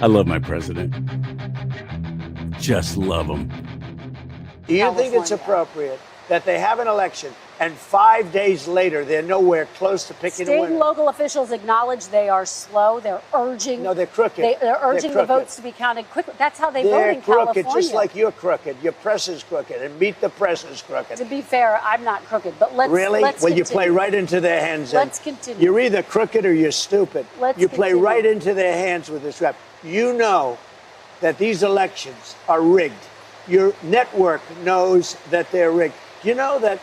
I love my president. Just love him. Do you think it's appropriate that they have an election and 5 days later they're nowhere close to picking a winner? State and local officials acknowledge they are slow. They're urging. No, they're crooked. They're urging the votes to be counted quickly. That's how they vote in crooked, California. just like you're crooked. Your press is crooked, and Meet the Press is crooked. To be fair, I'm not crooked, but let's really. Let's well, continue. You play right into their hands. Let's continue. You're either crooked or you're stupid. You play continue. right into their hands with this rap. You know that these elections are rigged. Your network knows that they're rigged. You know that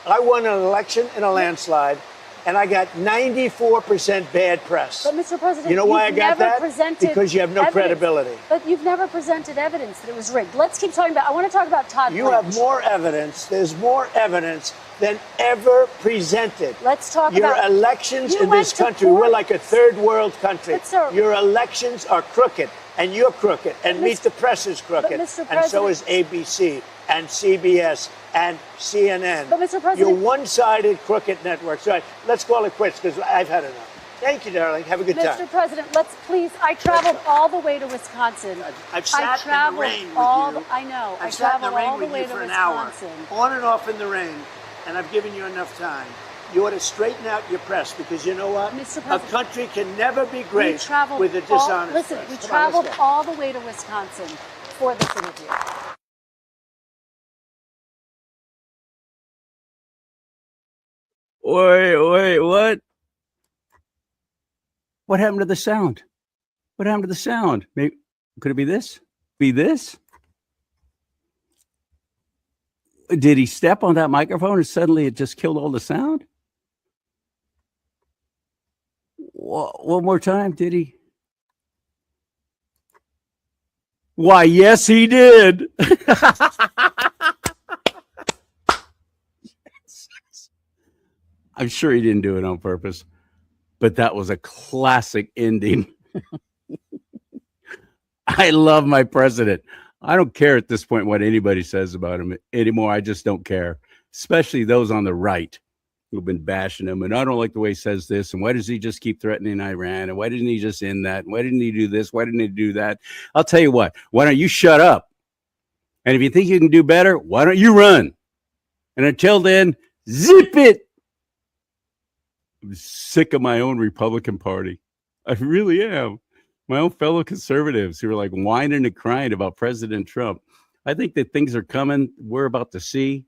I won an election in a landslide, and I got 94% bad press. But, Mr. President, you know why I got that? Because you have no evidence. credibility. But you've never presented evidence that it was rigged. Let's keep talking about. I want to talk about Todd. You have more evidence. There's more evidence than ever presented. Let's talk your about elections in this country. We're like a third world country. Your elections are crooked, and you're crooked, and Meet the Press is crooked, and so is ABC and CBS and CNN. But Mr. President, you're one-sided crooked networks. All right, let's call it quits because I've had enough. Thank you, darling. Have a good time. Mr. President, let's please. I traveled all the way to Wisconsin. I've sat in the rain with you. I know. I've sat in the rain with you to for an hour, on and off in the rain, and I've given you enough time. You ought to straighten out your press because you know what? A country can never be great with a dishonest press. Listen, we traveled all the way to Wisconsin for this interview. Wait, what? What happened to the sound? What happened to the sound? Maybe could it be this? Be this? Did he step on that microphone and suddenly it just killed all the sound? One more time, did he? Why, yes, he did. I'm sure he didn't do it on purpose, but that was a classic ending. I love my president. I don't care at this point what anybody says about him anymore. I just don't care, especially those on the right who've been bashing him. And I don't like the way he says this. And why does he just keep threatening Iran? And why didn't he just end that? And why didn't he do this? Why didn't he do that? I'll tell you what, why don't you shut up? And if you think you can do better, why don't you run? And until then, zip it. I'm sick of my own Republican Party. I really am. My own fellow conservatives who are like whining and crying about President Trump. I think that things are coming. We're about to see.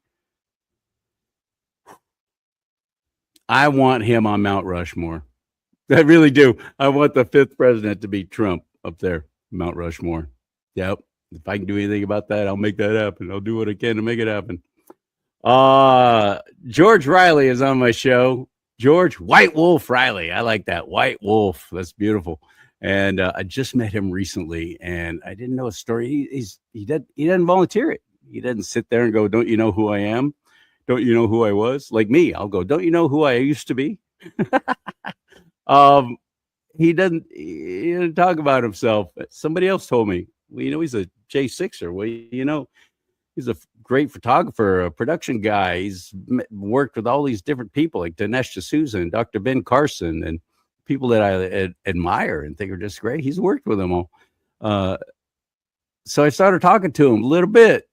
I want him on Mount Rushmore. I really do. I want the fifth president to be Trump up there, Mount Rushmore. Yep. If I can do anything about that, I'll make that happen. I'll do what I can to make it happen. George Riley is on my show. George White Wolf Riley. I like that. White Wolf. That's beautiful. And I just met him recently, and I didn't know his story. He doesn't volunteer it. He doesn't sit there and go, "Don't you know who I am? Don't you know who I was?" Like me, I'll go, "Don't you know who I used to be?" He didn't talk about himself. Somebody else told me, well, he's a J6er. Well, he's a great photographer, a production guy. He's worked with all these different people like Dinesh D'Souza and Dr. Ben Carson and people that I admire and think are just great. He's worked with them all. So I started talking to him a little bit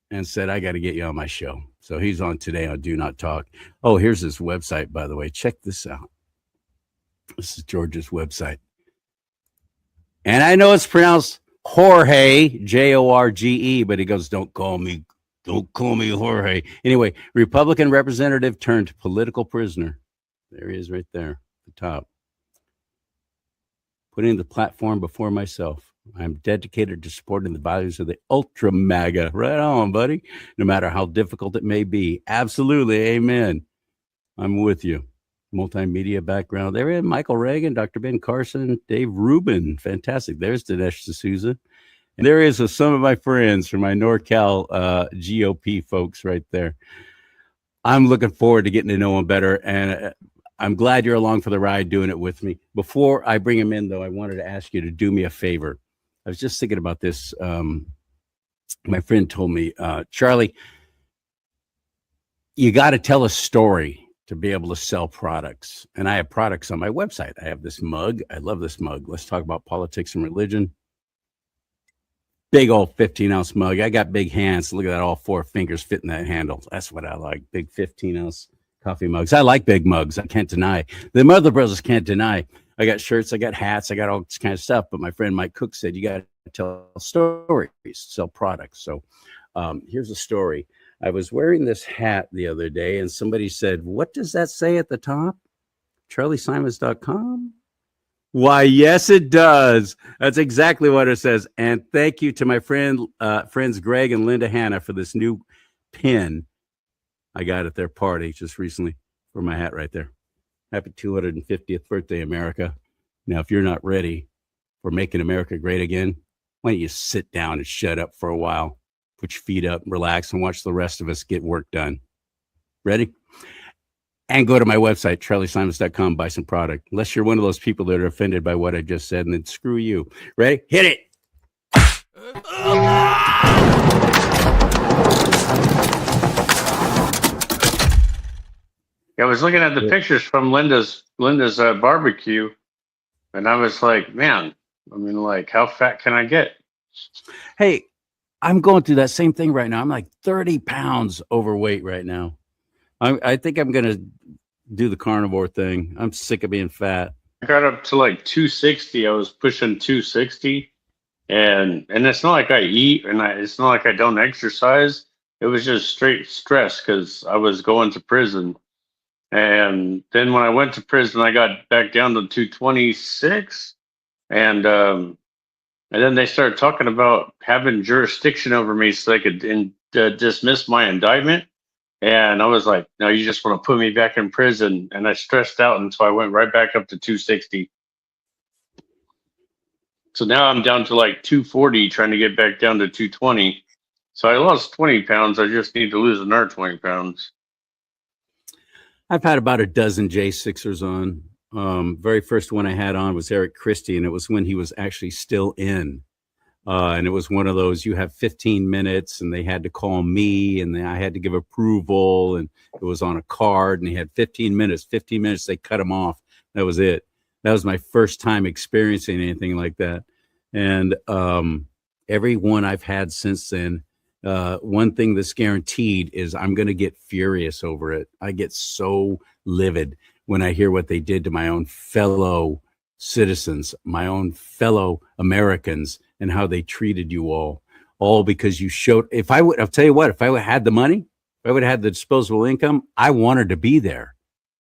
and said, I got to get you on my show. So he's on today on Do Not Talk. Oh, here's his website, by the way. Check this out. This is George's website. And I know it's pronounced Jorge, Jorge, but he goes, don't call me Jorge. Anyway, Republican representative turned political prisoner. There he is right there at the top. Putting the platform before myself. I'm dedicated to supporting the values of the ultra MAGA. Right on, buddy. No matter how difficult it may be. Absolutely. Amen. I'm with you. Multimedia background. There is Michael Reagan, Dr. Ben Carson, Dave Rubin. Fantastic. There's Dinesh D'Souza. And there is some of my friends from my NorCal GOP folks right there. I'm looking forward to getting to know them better. And I'm glad you're along for the ride doing it with me. Before I bring him in, though, I wanted to ask you to do me a favor. I was just thinking about this. My friend told me, CharLee, you got to tell a story to be able to sell products. And I have products on my website. I have this mug. I love this mug. Let's talk about politics and religion. Big old 15-ounce mug. I got big hands. Look at that, all 4 fingers fit in that handle. That's what I like. Big 15-ounce coffee mugs. I like big mugs. I can't deny. The Mother Brothers can't deny. I got shirts. I got hats. I got all this kind of stuff. But my friend Mike Cook said, you got to tell stories, sell products. So here's a story. I was wearing this hat the other day, and somebody said, what does that say at the top? CharLeeSimons.com? Why, yes, it does. That's exactly what it says. And thank you to my friends Greg and Linda Hanna for this new pin I got at their party just recently for my hat right there. Happy 250th birthday, America. Now, if you're not ready for making America great again, why don't you sit down and shut up for a while, put your feet up, relax, and watch the rest of us get work done. Ready? And go to my website, CharLeeSimons.com, buy some product. Unless you're one of those people that are offended by what I just said, and then screw you. Ready? Hit it. I was looking at the pictures from Linda's barbecue, and I was like, man, I mean, like, how fat can I get? Hey, I'm going through that same thing right now. I'm like 30 pounds overweight right now. I think I'm going to do the carnivore thing. I'm sick of being fat. I got up to like 260. I was pushing 260, and it's not like I eat, and it's not like I don't exercise. It was just straight stress because I was going to prison. And then when I went to prison, I got back down to 226, and then they started talking about having jurisdiction over me so they could dismiss my indictment. And I was like, no, you just want to put me back in prison. And I stressed out, and so I went right back up to 260. So now I'm down to like 240, trying to get back down to 220. So I lost 20 pounds. I just need to lose another 20 pounds. I've had about a dozen J6ers on. Very first one I had on was Eric Christie, and it was when he was actually still in. And it was one of those, you have 15 minutes, and they had to call me, and then I had to give approval, and it was on a card, and he had 15 minutes. 15 minutes, they cut him off. That was it. That was my first time experiencing anything like that. And every one I've had since then, one thing that's guaranteed is I'm going to get furious over it. I get so livid when I hear what they did to my own fellow citizens, my own fellow Americans, and how they treated you all because you showed. I'll tell you what, if I had the money, if I would have had the disposable income, I wanted to be there.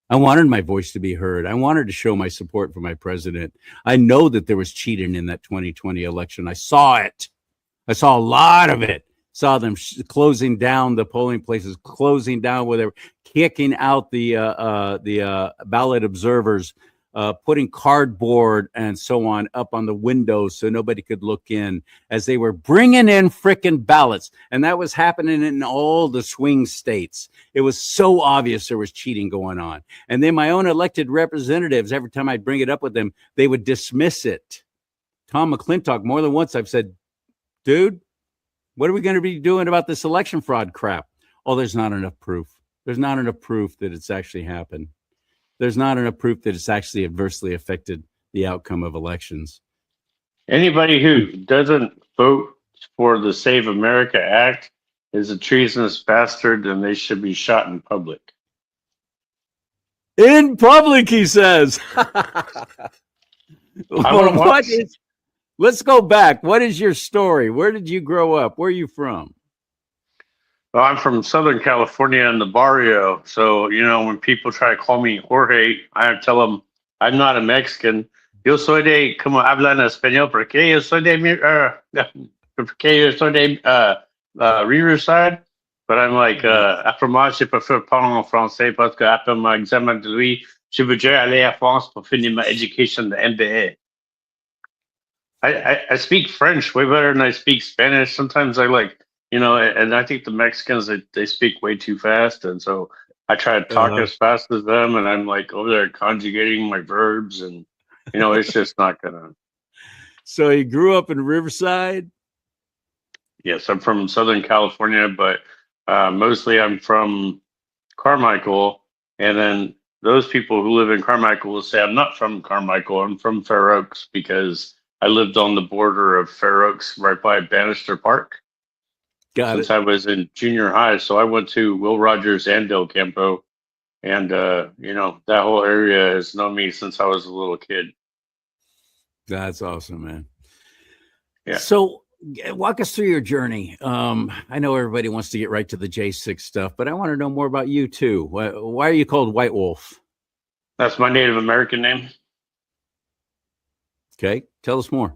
I wanted my voice to be heard. I wanted to show my support for my president. I know that there was cheating in that 2020 election. I saw it. I saw a lot of it. Saw them closing down the polling places, closing down where they were kicking out the ballot observers, putting cardboard and so on up on the windows so nobody could look in as they were bringing in frickin' ballots. And that was happening in all the swing states. It was so obvious there was cheating going on. And then my own elected representatives, every time I'd bring it up with them, they would dismiss it. Tom McClintock, more than once I've said, dude, what are we going to be doing about this election fraud crap? Oh, there's not enough proof. There's not enough proof that it's actually happened. There's not enough proof that it's actually adversely affected the outcome of elections. Anybody who doesn't vote for the Save America Act is a treasonous bastard, and they should be shot in public. In public, he says. Let's go back. What is your story? Where did you grow up? Where are you from? Well, I'm from Southern California in the barrio. So, when people try to call me Jorge, I tell them I'm not a Mexican. Yo soy de, como hablan español, porque yo soy de, Riverside. But I'm like, après moi, je préfère parler en français parce que après mon examen de lui, je voudrais aller à France pour finir my education, the MBA. I speak French way better than I speak Spanish. Sometimes I and I think the Mexicans, they speak way too fast. And so I try to talk as fast as them, and I'm like over there conjugating my verbs, and, it's just not going to. So you grew up in Riverside? Yes, I'm from Southern California, but mostly I'm from Carmichael, And then those people who live in Carmichael will say, I'm not from Carmichael, I'm from Fair Oaks because I lived on the border of Fair Oaks right by Bannister Park Got since it. I was in junior high. So I went to Will Rogers and Del Campo. And, that whole area has known me since I was a little kid. That's awesome, man. Yeah. So walk us through your journey. I know everybody wants to get right to the J6 stuff, but I want to know more about you too. Why are you called White Wolf? That's my Native American name. Okay. Tell us more.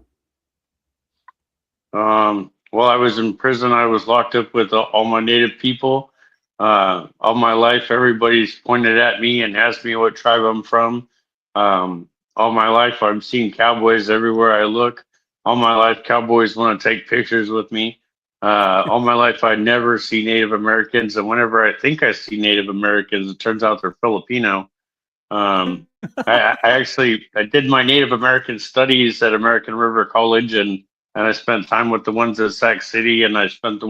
While I was in prison, I was locked up with all my Native people. All my life, everybody's pointed at me and asked me what tribe I'm from. All my life, I've seen cowboys everywhere I look. All my life, cowboys want to take pictures with me. All my life, I never see Native Americans, and whenever I think I see Native Americans, it turns out they're Filipino. Um, I did my Native American studies at American River College, and I spent time with the ones at Sac City, and I spent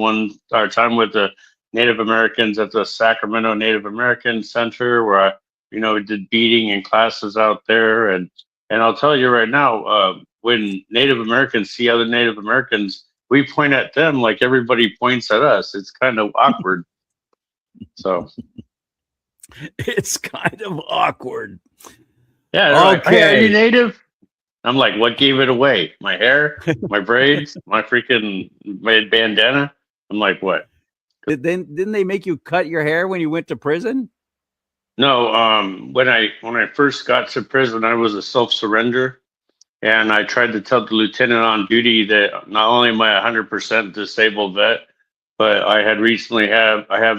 our time with the Native Americans at the Sacramento Native American Center, where I, did beading and classes out there. And I'll tell you right now, when Native Americans see other Native Americans, we point at them like everybody points at us. It's kind of awkward. So It's kind of awkward. yeah, they're like, "Hey, are you Okay. Native?" I'm like, "What gave it away? My hair, my braids, my bandana." I'm like, "What?" Didn't they make you cut your hair when you went to prison? No, when I first got to prison, I was a self surrender, and I tried to tell the lieutenant on duty that not only am I a 100% disabled vet, but I have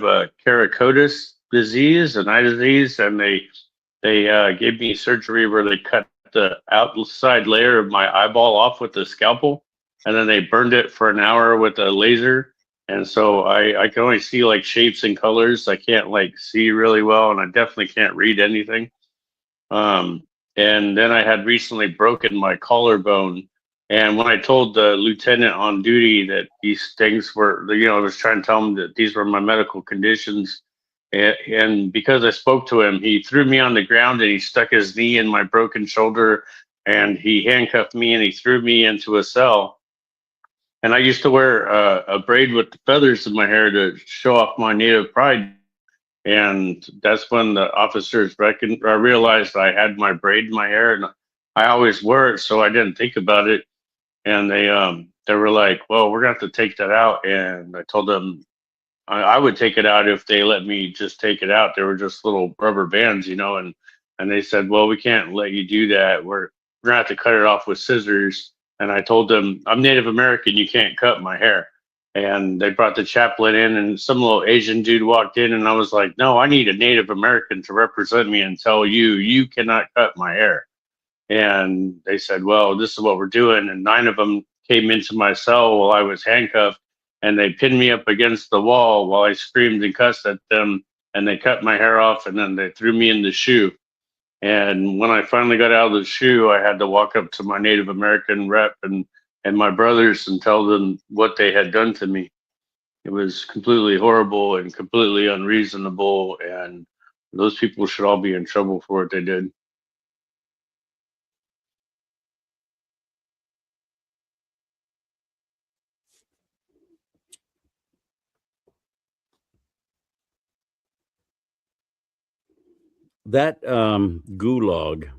a keratosis disease, an eye disease, and they gave me surgery where they cut the outside layer of my eyeball off with a scalpel, and then they burned it for an hour with a laser. And so I can only see like shapes and colors. I can't like see really well, and I definitely can't read anything. Um, and then I had recently broken my collarbone. And when I told the lieutenant on duty that these things were, I was trying to tell him that these were my medical conditions. And because I spoke to him, he threw me on the ground and he stuck his knee in my broken shoulder and he handcuffed me and he threw me into a cell. And I used to wear a braid with the feathers in my hair to show off my native pride. And that's when the officers realized I had my braid in my hair, and I always wore it, so I didn't think about it. And they were like, "Well, we're gonna have to take that out." And I told them I would take it out if they let me just take it out. They were just little rubber bands, and they said, "Well, we can't let you do that. We're gonna have to cut it off with scissors." And I told them, "I'm Native American. You can't cut my hair." And they brought the chaplain in, and some little Asian dude walked in, and I was like, "No, I need a Native American to represent me and tell you cannot cut my hair." And they said, "Well, this is what we're doing." And 9 of them came into my cell while I was handcuffed, and they pinned me up against the wall while I screamed and cussed at them, and they cut my hair off, and then they threw me in the shoe. And when I finally got out of the shoe, I had to walk up to my Native American rep and my brothers and tell them what they had done to me. It was completely horrible and completely unreasonable, and those people should all be in trouble for what they did. That gulag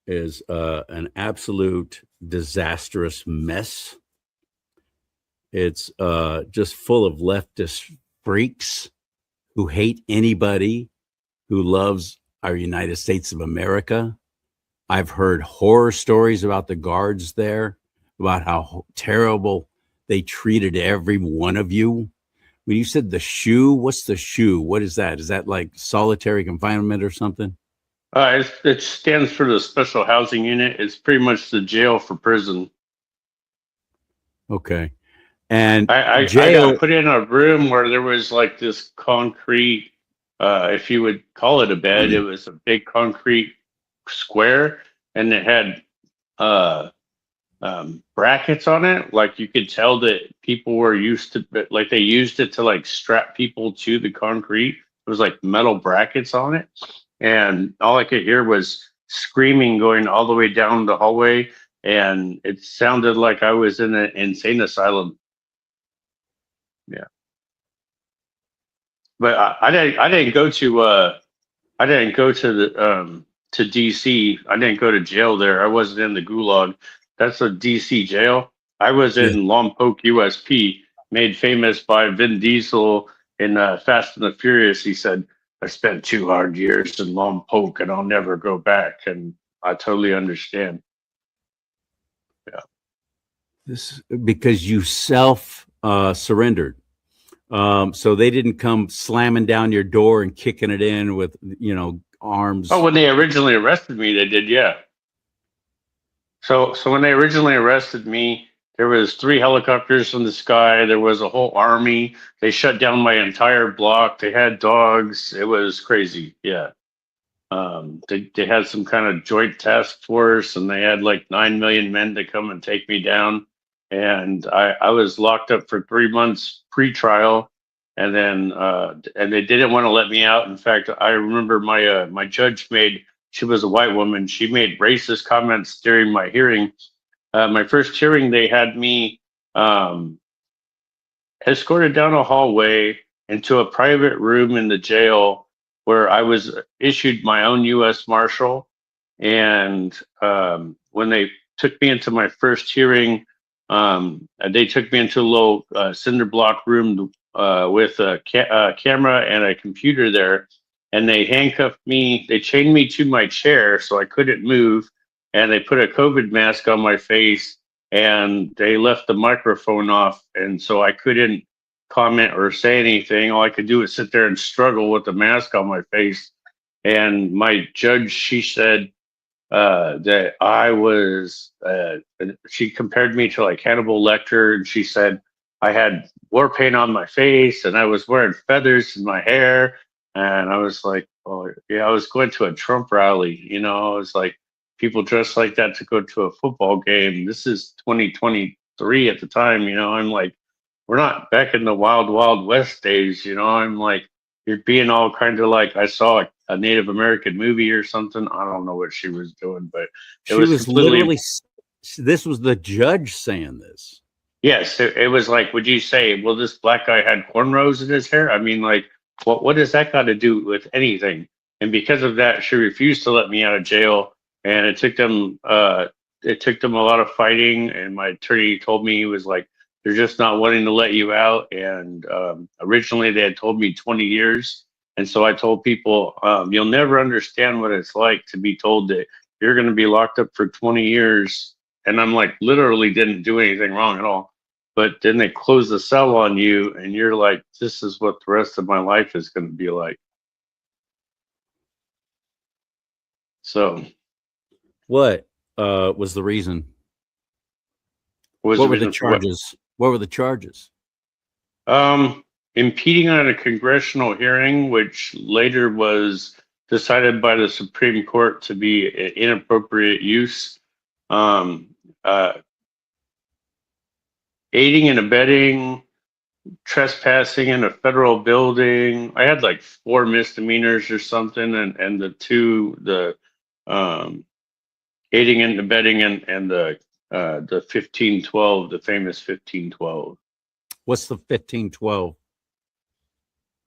is an absolute disastrous mess. It's just full of leftist freaks who hate anybody who loves our United States of America. I've heard horror stories about the guards there, about how terrible they treated every one of you. When you said the shoe, what's the shoe? What is that? Is that like solitary confinement or something? It stands for the Special Housing Unit. It's pretty much the jail for prison. Okay. And I got jail. put in a room where there was like this concrete, if you would call it a bed, it was a big concrete square, and it had brackets on it. Like you could tell that people were used to, like they used it to like strap people to the concrete was like metal brackets on it, and all I could hear was screaming going all the way down the hallway, and it sounded like I was in an insane asylum. Yeah, but I didn't go to I didn't go to to DC. I didn't go to jail there. I wasn't in the gulag. That's a DC jail. I was Yeah. in Lompoc, USP, made famous by Vin Diesel in Fast and the Furious. He said, "I spent 2 hard years in Lompoc, and I'll never go back." And I totally understand. Yeah. This because you self surrendered. So they didn't come slamming down your door and kicking it in with, arms. Oh, when they originally arrested me, they did, yeah. So when they originally arrested me, there was 3 helicopters in the sky. There was a whole army. They shut down my entire block. They had dogs. It was crazy. Yeah. They had some kind of joint task force, and they had like 9 million men to come and take me down. And I was locked up for 3 months pre-trial, and then and they didn't want to let me out. In fact, I remember my judge made, she was a white woman. She made racist comments during my hearing. My first hearing, they had me escorted down a hallway into a private room in the jail where I was issued my own U.S. Marshal. And when they took me into my first hearing, they took me into a little cinder block room with a camera and a computer there. And they handcuffed me. They chained me to my chair so I couldn't move. And they put a COVID mask on my face. And they left the microphone off. And so I couldn't comment or say anything. All I could do was sit there and struggle with the mask on my face. And my judge, she said that I was, she compared me to like Hannibal Lecter. And she said I had war paint on my face and I was wearing feathers in my hair. And I was like, oh, yeah, I was going to a Trump rally. I was like, people dress like that to go to a football game. This is 2023 at the time. I'm like, we're not back in the wild, wild West days. I'm like, you're being all kind of like, I saw a Native American movie or something. I don't know what she was doing, but She was literally, this was the judge saying this. Yes, it was like, would you say, well, this black guy had cornrows in his hair? I mean, like, what does that got to do with anything? And because of that, she refused to let me out of jail. And it took them a lot of fighting. And my attorney told me, he was like, they're just not wanting to let you out. And originally they had told me 20 years. And so I told people, you'll never understand what it's like to be told that you're going to be locked up for 20 years. And I'm like, literally didn't do anything wrong at all. But then they close the cell on you and you're like, this is what the rest of my life is going to be like. So what was the reason? What were the charges? What were the charges? Impeding on a congressional hearing, which later was decided by the Supreme Court to be inappropriate use. Aiding and abetting, trespassing in a federal building. I had like 4 misdemeanors or something, and the aiding and abetting and the 1512, the famous 1512. What's the 1512?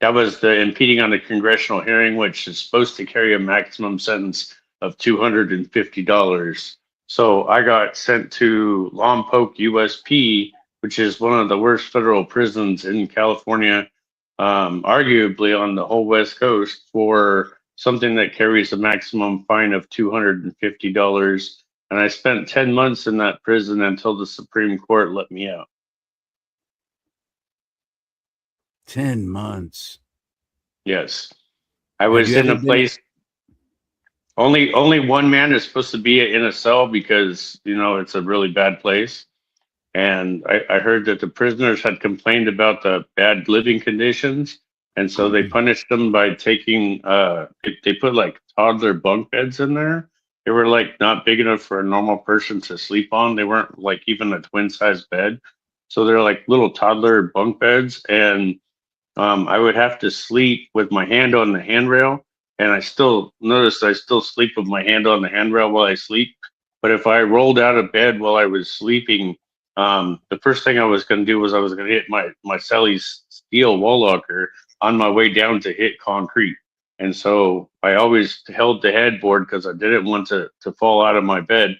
That was the impeding on a congressional hearing, which is supposed to carry a maximum sentence of $250. So I got sent to Lompoc, USP, which is one of the worst federal prisons in California, arguably on the whole West Coast, for something that carries a maximum fine of $250. And I spent 10 months in that prison until the Supreme Court let me out. 10 months. Yes. I was in a place. Only one man is supposed to be in a cell because, it's a really bad place. And I heard that the prisoners had complained about the bad living conditions. And so they punished them by taking, they put like toddler bunk beds in there. They were like not big enough for a normal person to sleep on. They weren't like even a twin size bed. So they're like little toddler bunk beds. And I would have to sleep with my hand on the handrail, and I still sleep with my hand on the handrail while I sleep. But if I rolled out of bed while I was sleeping, the first thing I was going to do was I was going to hit my celly's steel wall locker on my way down to hit concrete. And so I always held the headboard because I didn't want to fall out of my bed.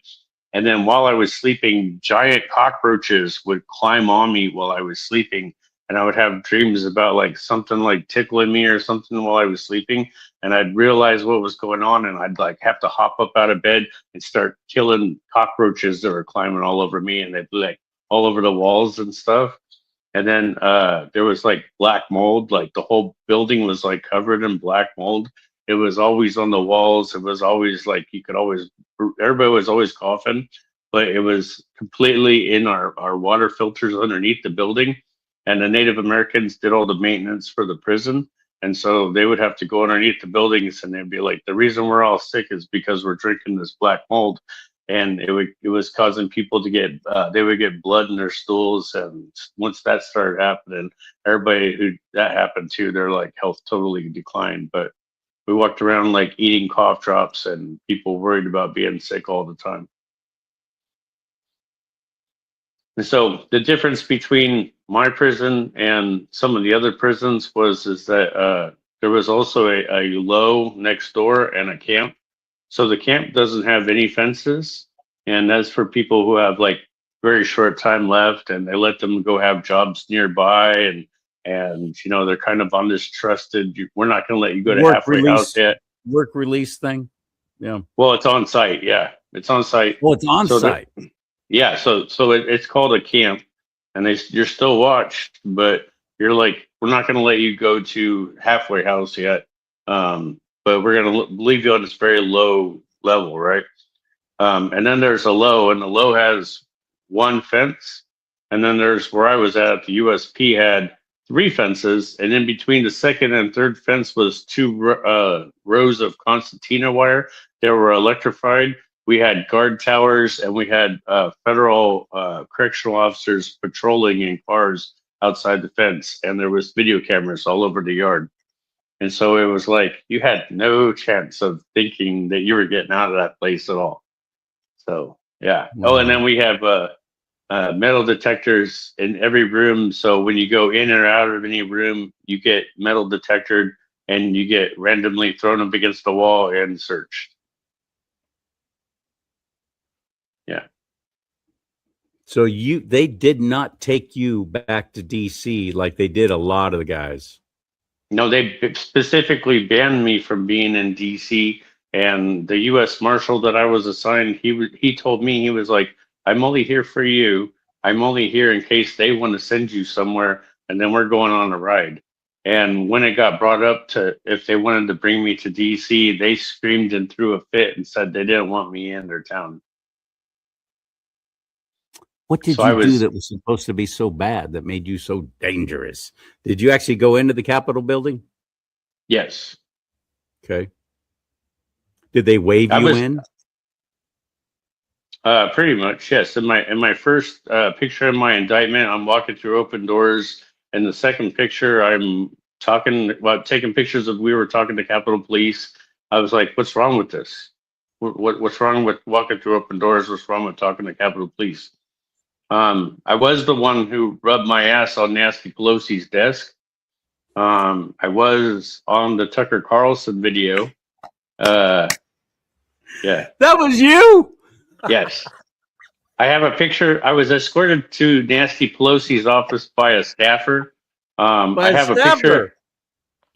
And then while I was sleeping, giant cockroaches would climb on me while I was sleeping. And I would have dreams about like something like tickling me or something while I was sleeping. And I'd realize what was going on, and I'd like have to hop up out of bed and start killing cockroaches that were climbing all over me, and they'd be like all over the walls and stuff. And then there was like black mold, like the whole building was like covered in black mold. It was always on the walls. It was always like everybody was always coughing, but it was completely in our water filters underneath the building. And the Native Americans did all the maintenance for the prison. And so they would have to go underneath the buildings, and they'd be like, the reason we're all sick is because we're drinking this black mold. And it was causing people to get they would get blood in their stools, and once that started happening, everybody who that happened to, their like health totally declined. But we walked around like eating cough drops, and people worried about being sick all the time. And so the difference between my prison and some of the other prisons is that there was also a low next door and a camp. So the camp doesn't have any fences, and that's for people who have like very short time left, and they let them go have jobs nearby, and you know they're kind of on this trusted. We're not going to let you go to halfway house yet. Work release thing. Yeah. Well, it's on site. Yeah, it's on site. Well, it's on site. Yeah, so it's called a camp, and you're still watched, but you're like, we're not going to let you go to halfway house yet, but we're going to leave you on this very low level, right? And then there's a low, and the low has one fence, and then there's where I was at. The USP had 3 fences, and in between the second and third fence was 2 rows of concertina wire that were electrified. We had guard towers, and we had federal correctional officers patrolling in cars outside the fence, and there was video cameras all over the yard. And so it was like you had no chance of thinking that you were getting out of that place at all. So yeah. Wow. Oh, and then we have metal detectors in every room. So when you go in or out of any room, you get metal detected, and you get randomly thrown up against the wall and searched. Yeah. So they did not take you back to DC like they did a lot of the guys. No, they specifically banned me from being in DC. And the U.S. Marshal that I was assigned, he told me, he was like, I'm only here for you. I'm only here in case they want to send you somewhere, and then we're going on a ride. And when it got brought up to if they wanted to bring me to DC, they screamed and threw a fit and said they didn't want me in their town. What did you do that was supposed to be so bad that made you so dangerous? Did you actually go into the Capitol building? Yes. Okay. Did they wave you in? Pretty much, yes. In my first picture in my indictment, I'm walking through open doors. In the second picture, I'm taking pictures of we were talking to Capitol Police. I was like, what's wrong with this? What's wrong with walking through open doors? What's wrong with talking to Capitol Police? I was the one who rubbed my ass on Nancy Pelosi's desk. I was on the Tucker Carlson video. Yeah. That was you? Yes. I have a picture. I was escorted to Nancy Pelosi's office by a staffer. I have a picture.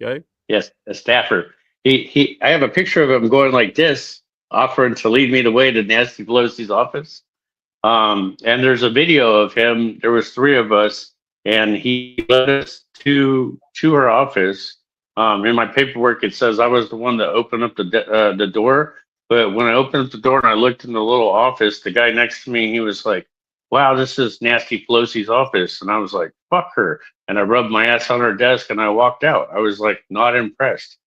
Okay. Yes, a staffer. I have a picture of him going like this, offering to lead me the way to Nancy Pelosi's office. And there's a video of him. There was 3 of us, and he led us to her office. In my paperwork, it says I was the one that opened up the door. But when I opened up the door and I looked in the little office, the guy next to me, he was like, "Wow, this is Nancy Pelosi's office." And I was like, "Fuck her." And I rubbed my ass on her desk and I walked out. I was like, not impressed.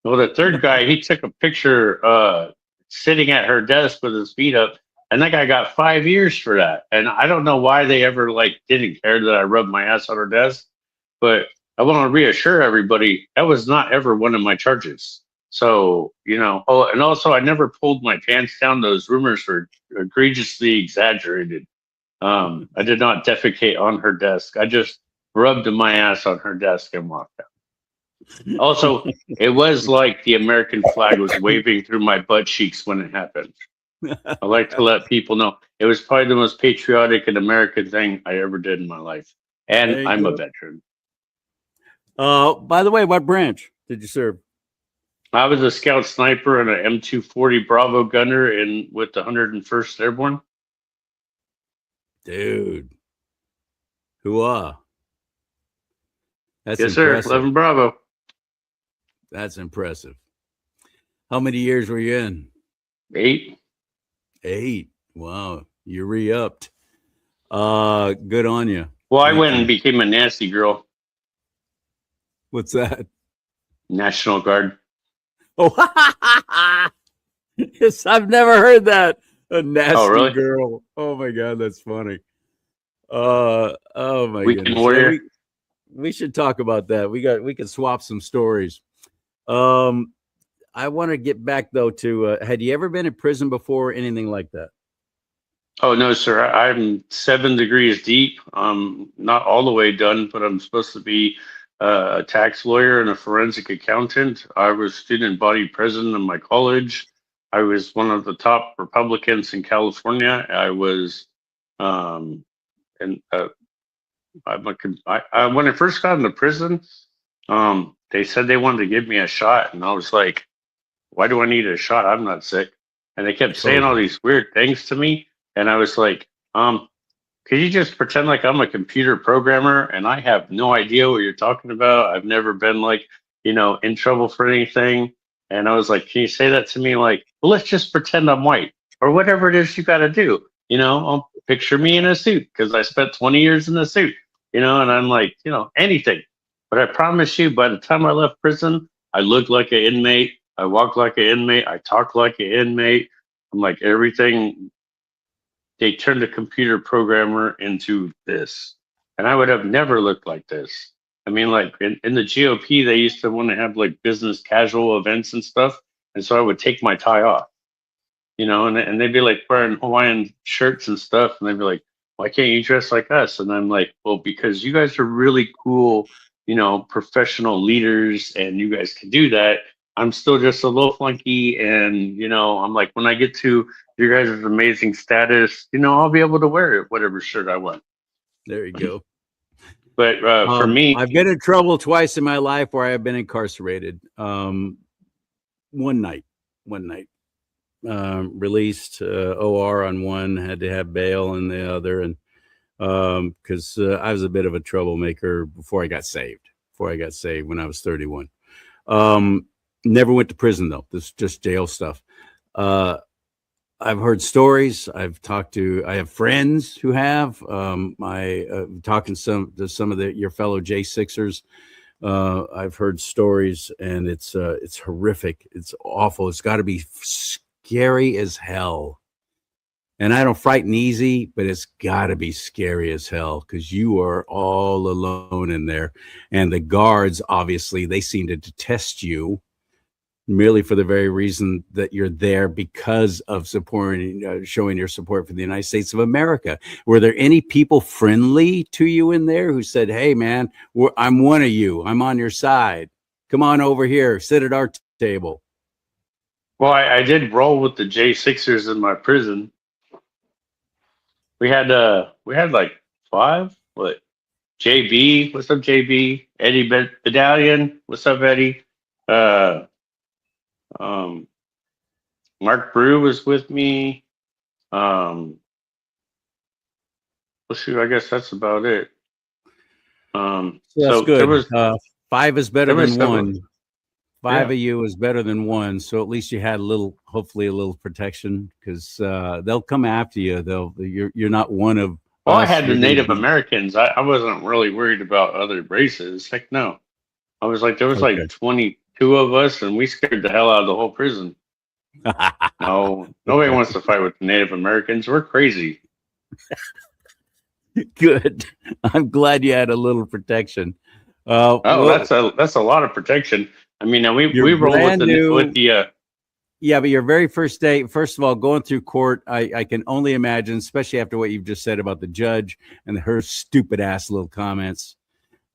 Well, the third guy, he took a picture sitting at her desk with his feet up. And that guy got 5 years for that. And I don't know why they ever didn't care that I rubbed my ass on her desk. But I want to reassure everybody that was not ever one of my charges. So, oh, and also I never pulled my pants down. Those rumors were egregiously exaggerated. I did not defecate on her desk. I just rubbed my ass on her desk and walked out. Also, it was like the American flag was waving through my butt cheeks when it happened. I like to let people know it was probably the most patriotic and American thing I ever did in my life. And There you I'm go. a veteran. By the way, what branch did you serve? I was a scout sniper and an M240 Bravo gunner with the 101st Airborne. Dude. Hooah. That's Yes, impressive. sir. 11 Bravo. That's impressive. How many years were you in? 8. 8. Wow. You re-upped. Good on you. Well, I Thank went you. and became a nasty girl. What's that? National Guard. Oh, yes, I've never heard that. A nasty really? girl. Oh my God, that's funny. Oh my Weekend goodness. warrior. Yeah, we should talk about that. We could swap some stories. I want to get back though to had you ever been in prison before or anything like that? Oh, no, sir. I'm 7 degrees deep. I'm not all the way done, but I'm supposed to be a tax lawyer and a forensic accountant. I was student body president of my college. I was one of the top Republicans in California. I was, and when I first got into prison, they said they wanted to give me a shot, and I was like, "Why do I need a shot? I'm not sick." And they kept saying all these weird things to me, and I was like, could you just pretend like I'm a computer programmer and I have no idea what you're talking about? I've never been like, in trouble for anything. And I was like, can you say that to me? Like, well, let's just pretend I'm white or whatever it is you got to do. I'll picture me in a suit because I spent 20 years in a suit, and I'm like, anything. But I promise you, by the time I left prison, I looked like an inmate. I walked like an inmate. I talked like an inmate. I'm like everything. They turned a computer programmer into this. And I would have never looked like this. I mean, like in the GOP, they used to want to have like business casual events and stuff. And so I would take my tie off, and they'd be like wearing Hawaiian shirts and stuff. And they'd be like, why can't you dress like us? And I'm like, well, because you guys are really cool, professional leaders and you guys can do that. I'm still just a little flunky. And, I'm like, when I get to your guys' amazing status, I'll be able to wear whatever shirt I want. There you go. But for me, I've been in trouble twice in my life where I've been incarcerated. One night, released OR on one, had to have bail on the other. And because I was a bit of a troublemaker before I got saved when I was 31. Never went to prison though. This is just jail stuff. I've heard stories. I have friends who have. Talking to some of your fellow J6ers. I've heard stories, and it's horrific. It's awful. It's got to be scary as hell. And I don't frighten easy, but it's got to be scary as hell because you are all alone in there, and the guards obviously they seem to detest you. Merely for the very reason that you're there because of supporting, showing your support for the United States of America. Were there any people friendly to you in there who said, hey, man, I'm one of you. I'm on your side. Come on over here. Sit at our table. Well, I did roll with the J6ers in my prison. We had like 5. What? JB, what's up, JB? Eddie Bedallion, what's up, Eddie? Mark Brew was with me. Let's see, I guess that's about it. That's good. There was 5 is better than 1. 5 Yeah. of you is better than 1. So at least you had hopefully a little protection because they'll come after you. You're not one of. Well, I had the Native Americans. I wasn't really worried about other races. Heck no. I was like, there was like 22 of us, and we scared the hell out of the whole prison. No, nobody wants to fight with the Native Americans. We're crazy. Good. I'm glad you had a little protection. Oh, Well, that's a lot of protection. I mean, and you're we roll with brand new. the Yeah, but your very first day, first of all, going through court, I can only imagine, especially after what you've just said about the judge and her stupid ass little comments.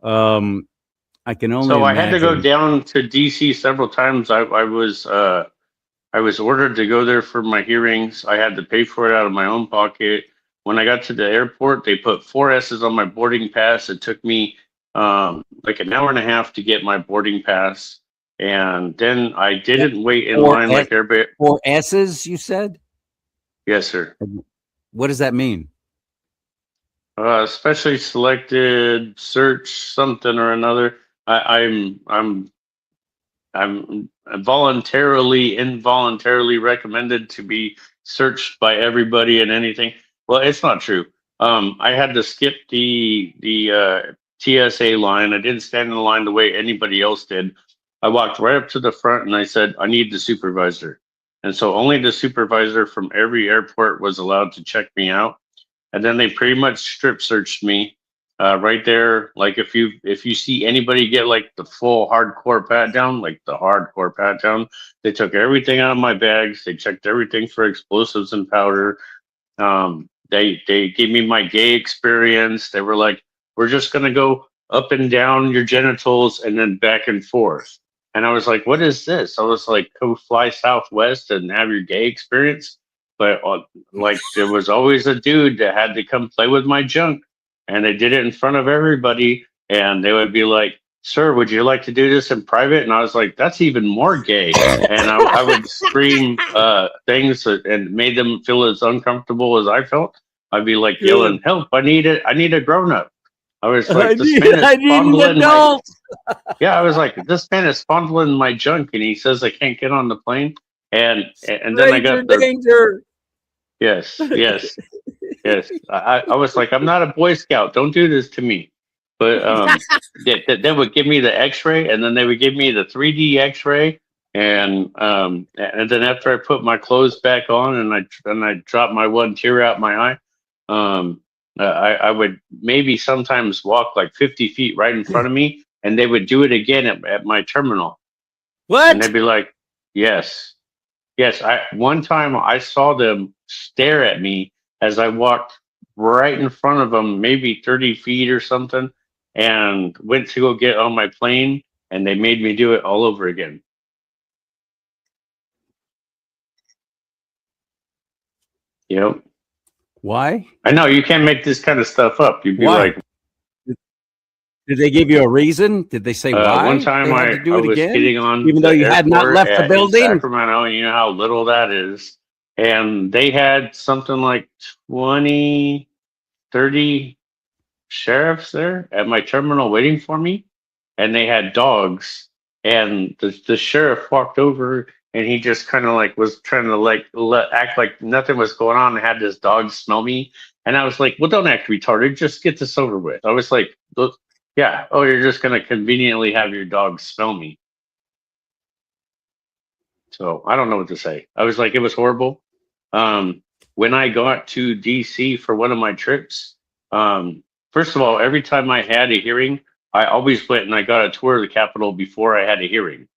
I can only So I had to go imagine. down to DC several times. I was ordered to go there for my hearings. I had to pay for it out of my own pocket. When I got to the airport, they put four S's on my boarding pass. It took me like an hour and a half to get my boarding pass, and then I didn't wait in Four line S, like everybody. four S's, you said? Yes, sir. What does that mean? Specially selected, search something or another. I'm voluntarily, involuntarily recommended to be searched by everybody and anything. Well, it's not true. I had to skip the TSA line. I didn't stand in the line the way anybody else did. I walked right up to the front and I said, I need the supervisor. And so only the supervisor from every airport was allowed to check me out. And then they pretty much strip searched me right there. Like if you see anybody get like the full hardcore pat down, like the hardcore pat down, they took everything out of my bags. They checked everything for explosives and powder. They gave me my gay experience. They were like, we're just gonna go up and down your genitals and then back and forth. And I was like, what is this? I was like, go fly Southwest and have your gay experience. But like there was always a dude that had to come play with my junk, and they did it in front of everybody. And they would be like, "Sir, would you like to do this in private?" And I was like, "That's even more gay." And I would scream things and made them feel as uncomfortable as I felt. I'd be like yelling, "Help! I need it! I need a grown up." I was like, "This man is I need an fondling my." adult. Yeah, I was like, "This man is fondling my junk," and he says I can't get on the plane. And then I Stranger got the danger. yes, yes, yes. I was like, I'm not a Boy Scout. Don't do this to me. But they would give me the X-ray, and then they would give me the 3D X-ray, and then after I put my clothes back on, and I dropped my one tear out my eye, I would maybe sometimes walk like 50 feet right in front of me, and they would do it again at my terminal, and What? they'd be like, yes. Yes, I one time I saw them stare at me as I walked right in front of them, maybe 30 feet or something, and went to go get on my plane, and they made me do it all over again. Yep. Why? I know you can't make this kind of stuff up. You'd be Why? like, Did they give you a reason? Did they say why one time they had to do I it was again? getting on Even though the you had not airport left the in building? Sacramento, and you know how little that is, and they had something like 20, 30 sheriffs there at my terminal waiting for me, and they had dogs. And the sheriff walked over, and he just kind of like was trying to like act like nothing was going on, and had this dog smell me. And I was like, well, don't act retarded. Just get this over with. I was like, look, yeah, oh, you're just going to conveniently have your dog smell me. So I don't know what to say. I was like, it was horrible. When I got to DC for one of my trips, first of all, every time I had a hearing, I always went and I got a tour of the Capitol before I had a hearing.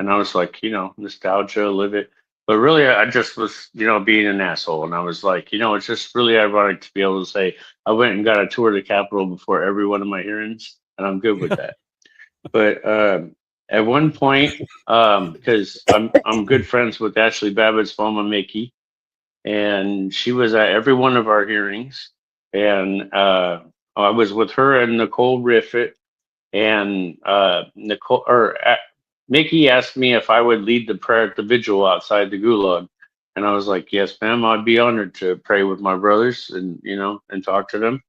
And I was like, nostalgia, live it. But really, I just was, being an asshole. And I was like, it's just really ironic to be able to say I went and got a tour of the Capitol before every one of my hearings, and I'm good with that. But at one point, because I'm good friends with Ashley Babbitt's mama, Mickey, and she was at every one of our hearings, and I was with her and Nicole Riffett, and Mickey asked me if I would lead the prayer at the vigil outside the gulag, and I was like, yes, ma'am, I'd be honored to pray with my brothers and and talk to them.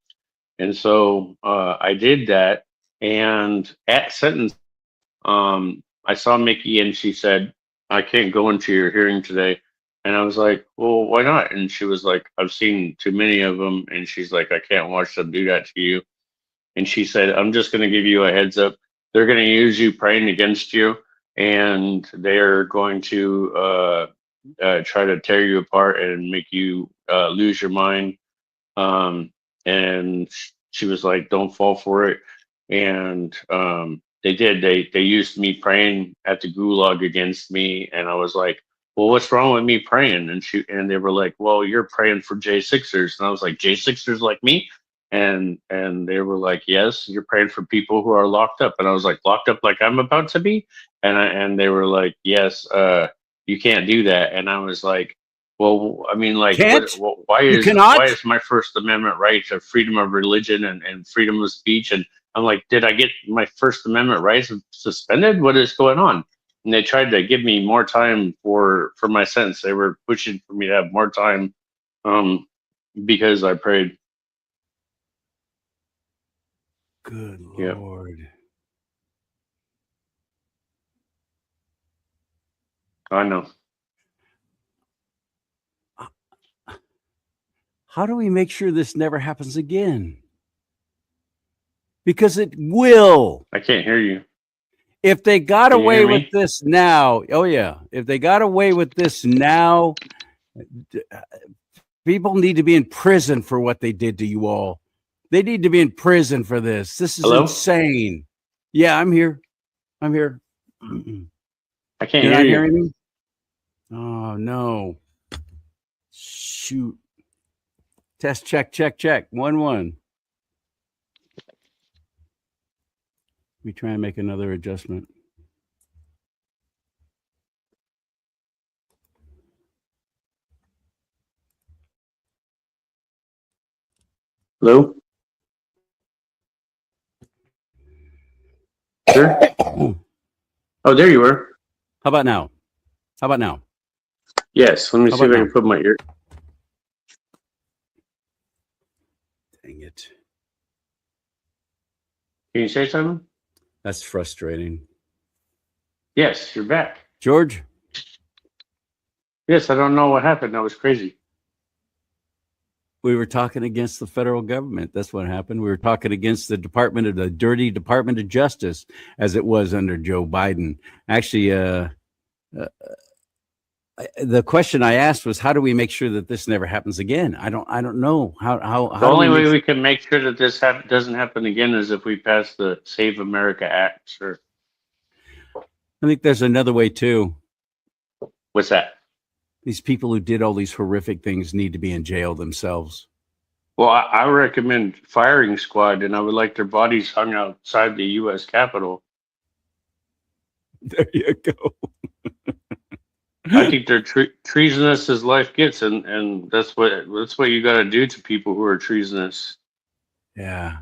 And so I did that, and at sentence, I saw Mickey, and she said, I can't go into your hearing today. And I was like, well, why not? And she was like, I've seen too many of them. And she's like, I can't watch them do that to you. And she said, I'm just going to give you a heads up. They're going to use you praying against you, and they're going to try to tear you apart and make you lose your mind. And she was like, don't fall for it. and they used me praying at the gulag against me, and I was like, well, what's wrong with me praying? And they were like, well, you're praying for J6ers, and I was like, J6ers like me? And they were like, yes, you're praying for people who are locked up. And I was like, locked up like I'm about to be? And they were like, yes, you can't do that. And I was like, well, I mean, like, Can't? why You is cannot? my First Amendment right to freedom of religion and freedom of speech? And I'm like, did I get my First Amendment rights suspended? What is going on? And they tried to give me more time for my sentence. They were pushing for me to have more time, because I prayed. Good Yeah. Lord. I know. How do we make sure this never happens again? Because it will. I can't hear you. If they got Can you away hear with me? this now, oh yeah, if they got away with this now, people need to be in prison for what they did to you all. They need to be in prison for this. This is Hello? insane. Yeah, I'm here. I'm here. I can't You're hear not you. hearing me? Oh no. Shoot. Test check, check, check. 1-1. Let me try and make another adjustment. Hello? Sure. Oh, there you are. How about now? How about now? Yes. Let me How see if about I now? can put my ear. Dang it. Can you say something? That's frustrating. Yes, you're back. George? Yes, I don't know what happened. That was crazy. We were talking against the federal government. That's what happened. We were talking against the dirty Department of Justice, as it was under Joe Biden. Actually, the question I asked was, how do we make sure that this never happens again? I don't know The how do only we way make we can make sure that this doesn't happen again is if we pass the Save America Act. Sure. I think there's another way too. What's that? These people who did all these horrific things need to be in jail themselves. Well, I recommend firing squad, and I would like their bodies hung outside the U.S. Capitol. There you go. I think they're treasonous as life gets, and that's what you got to do to people who are treasonous. Yeah.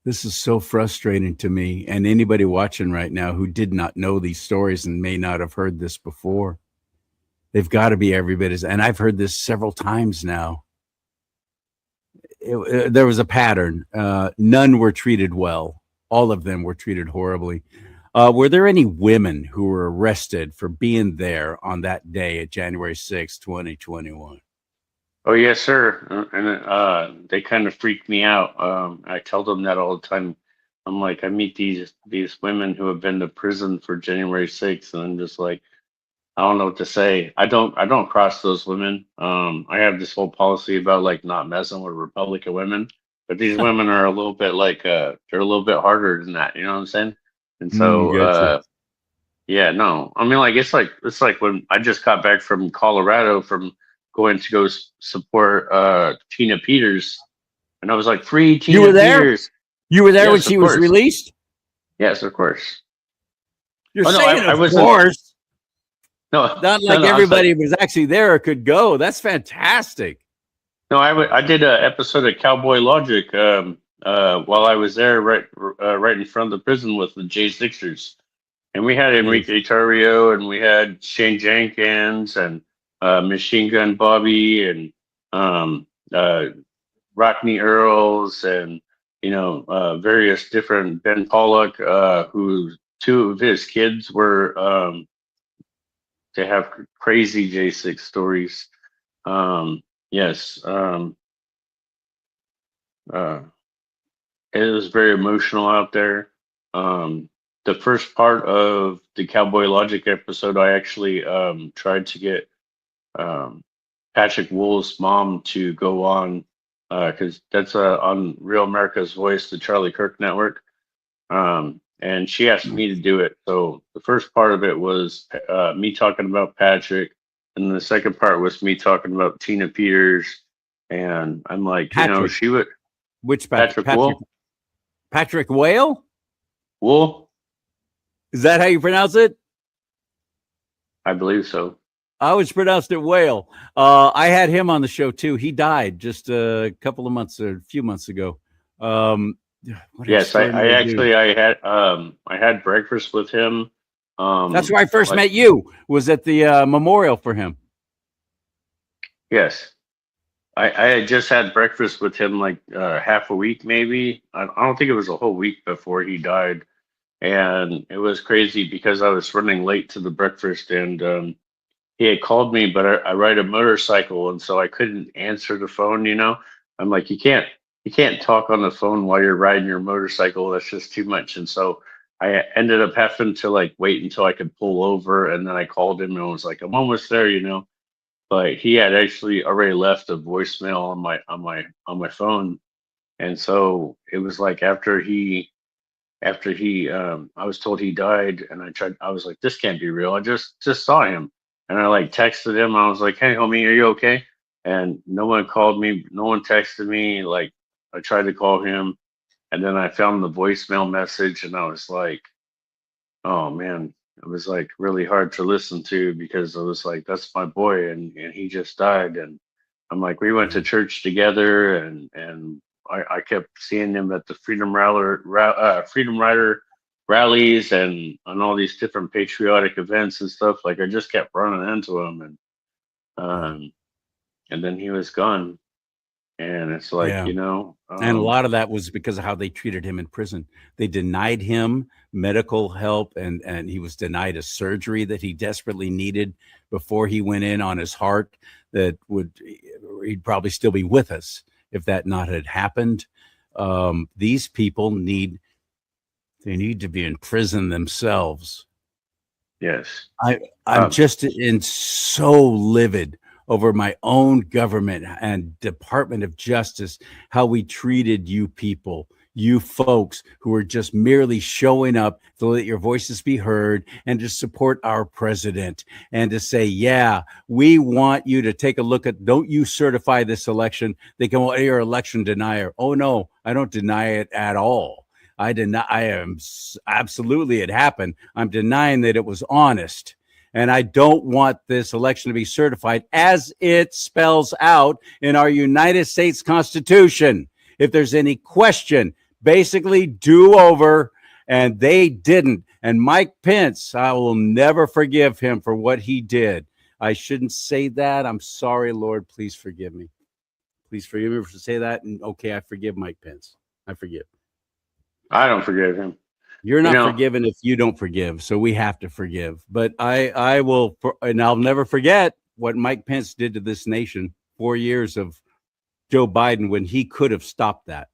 This is so frustrating to me and anybody watching right now who did not know these stories and may not have heard this before. They've got to be every bit as, and I've heard this several times now. There was a pattern. None were treated well. All of them were treated horribly. Were there any women who were arrested for being there on that day at January 6, 2021? Oh yes, sir. And they kind of freaked me out. I tell them that all the time. I'm like, I meet these women who have been to prison for January 6th, and I'm just like, I don't know what to say. I don't cross those women. I have this whole policy about like not messing with Republican women, but these women are a little bit like they're a little bit harder than that. You know what I'm saying? And so Gotcha. yeah, no, I mean, like it's like when I just got back from Colorado from going to go support Tina Peters, and I was like, free You Tina were there? Peters. You were there when Yes, she of was course. released? Yes, of course. You're Oh no, saying, I of wasn't. course. No, Not no, like no. I was like, everybody was actually there or could go. That's fantastic. no, I did an episode of Cowboy Logic while I was there, right in front of the prison with the J6ers, and we had Enrique Tarrio, and we had Shane Jenkins, and Machine Gun Bobby, and Rockney Earls, and various different Ben Pollock, who two of his kids were to have crazy J6 stories. Yes. It was very emotional out there. The first part of the Cowboy Logic episode, I actually tried to get Patrick Wool's mom to go on because that's on Real America's Voice, the Charlie Kirk Network. And she asked me to do it. So the first part of it was me talking about Patrick, and the second part was me talking about Tina Peters. And I'm like, Patrick. she would. Which Patrick? Wool. Patrick Whale? Wool? Is that how you pronounce it? I believe so. I always pronounced it Whale. I had him on the show too. He died just a few months ago. Yes, I had breakfast with him. That's where I first met you. Was at the memorial for him. Yes, I had just had breakfast with him like half a week, maybe. I don't think it was a whole week before he died, and it was crazy because I was running late to the breakfast, and he had called me, but I ride a motorcycle, and so I couldn't answer the phone. I'm like, you can't talk on the phone while you're riding your motorcycle. That's just too much. And so I ended up having to like wait until I could pull over. And then I called him and was like, I'm almost there. But he had actually already left a voicemail on my phone. And so it was like after he I was told he died, and I was like, this can't be real. I just saw him. And I like texted him. I was like, hey homie, are you okay? And no one called me, no one texted me. Like, I tried to call him, and then I found the voicemail message, and I was like, oh man, it was like really hard to listen to because I was like, that's my boy, and he just died. And I'm like, we went to church together, and I kept seeing him at the Freedom Rider rallies and on all these different patriotic events and stuff. Like, I just kept running into him, and then he was gone. And it's like, Yeah. And a lot of that was because of how they treated him in prison. They denied him medical help, and he was denied a surgery that he desperately needed before he went in on his heart. He'd probably still be with us if that not had happened. These people need to be in prison themselves. Yes. I'm just so livid over my own government and Department of Justice, how we treated you people, you folks who are just merely showing up to let your voices be heard and to support our president and to say, yeah, we want you to take a look at, don't you certify this election. They go, well, you're election denier. Oh no, I don't deny it at all. I am absolutely, it happened. I'm denying that it was honest. And I don't want this election to be certified as it spells out in our United States Constitution. If there's any question, basically do over, and they didn't. And Mike Pence, I will never forgive him for what he did. I shouldn't say that. I'm sorry, Lord. Please forgive me. Please forgive me for saying that. And okay, I forgive Mike Pence. I forgive. I don't forgive him. You're not forgiven if you don't forgive. So we have to forgive. But I will, and I'll never forget what Mike Pence did to this nation. 4 years of Joe Biden when he could have stopped that.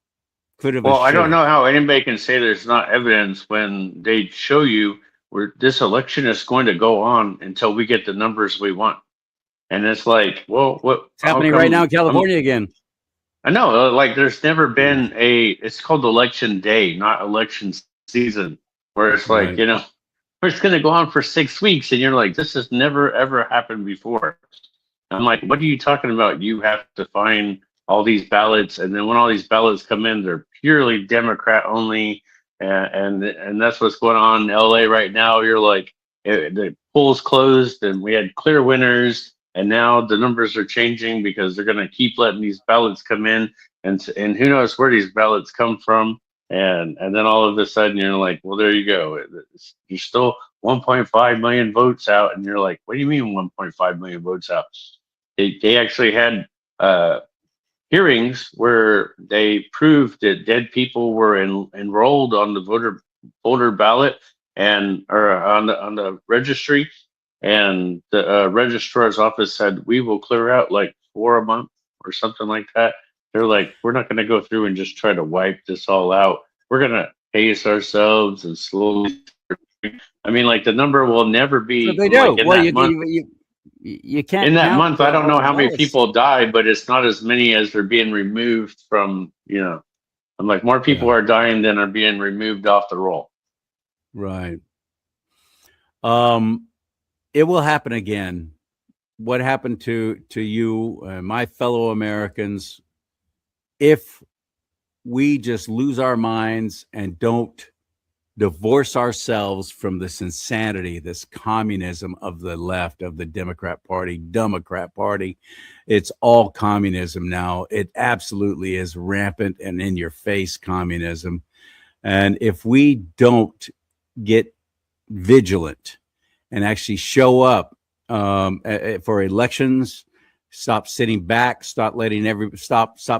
Well, I don't know how anybody can say there's not evidence when they show you where this election is going to go on until we get the numbers we want. And it's like, well, what's happening right now in California again? I know, like, there's never been it's called election day, not election season, where it's like, it's going to go on for 6 weeks. And you're like, this has never, ever happened before. I'm like, what are you talking about? You have to find all these ballots. And then when all these ballots come in, they're purely Democrat only. And that's what's going on in LA right now. You're like, the polls closed and we had clear winners. And now the numbers are changing because they're going to keep letting these ballots come in. And who knows where these ballots come from. And then all of a sudden you're like, well, there you go. You're still 1.5 million votes out. And you're like, what do you mean 1.5 million votes out? They actually had hearings where they proved that dead people were enrolled on the voter ballot or on the registry. And the registrar's office said, we will clear out like 4 a month or something like that. They're like, we're not going to go through and just try to wipe this all out. We're going to pace ourselves and slowly. I mean, like, the number will never be. So they do. Like, Well, You can't In that count month, I don't know all how many this. people died, but it's not as many as they're being removed from, I'm like, more people Yeah, are dying than are being removed off the roll. right. Um, it will happen again. What happened to you, my fellow Americans, if we just lose our minds and don't divorce ourselves from this insanity, this communism of the left, of the Democrat Party. It's all communism now. It absolutely is rampant and in your face communism. And if we don't get vigilant and actually show up for elections, stop sitting back, stop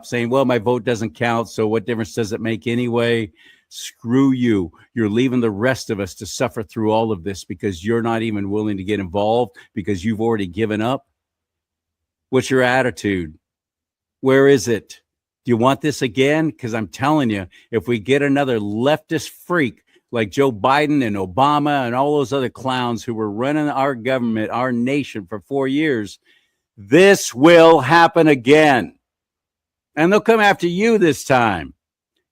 saying, well, my vote doesn't count, so what difference does it make anyway? Screw you. You're leaving the rest of us to suffer through all of this because you're not even willing to get involved because you've already given up. What's your attitude? Where is it? Do you want this again? Because I'm telling you, if we get another leftist freak like Joe Biden and Obama and all those other clowns who were running our government, our nation for 4 years, this will happen again. And they'll come after you this time.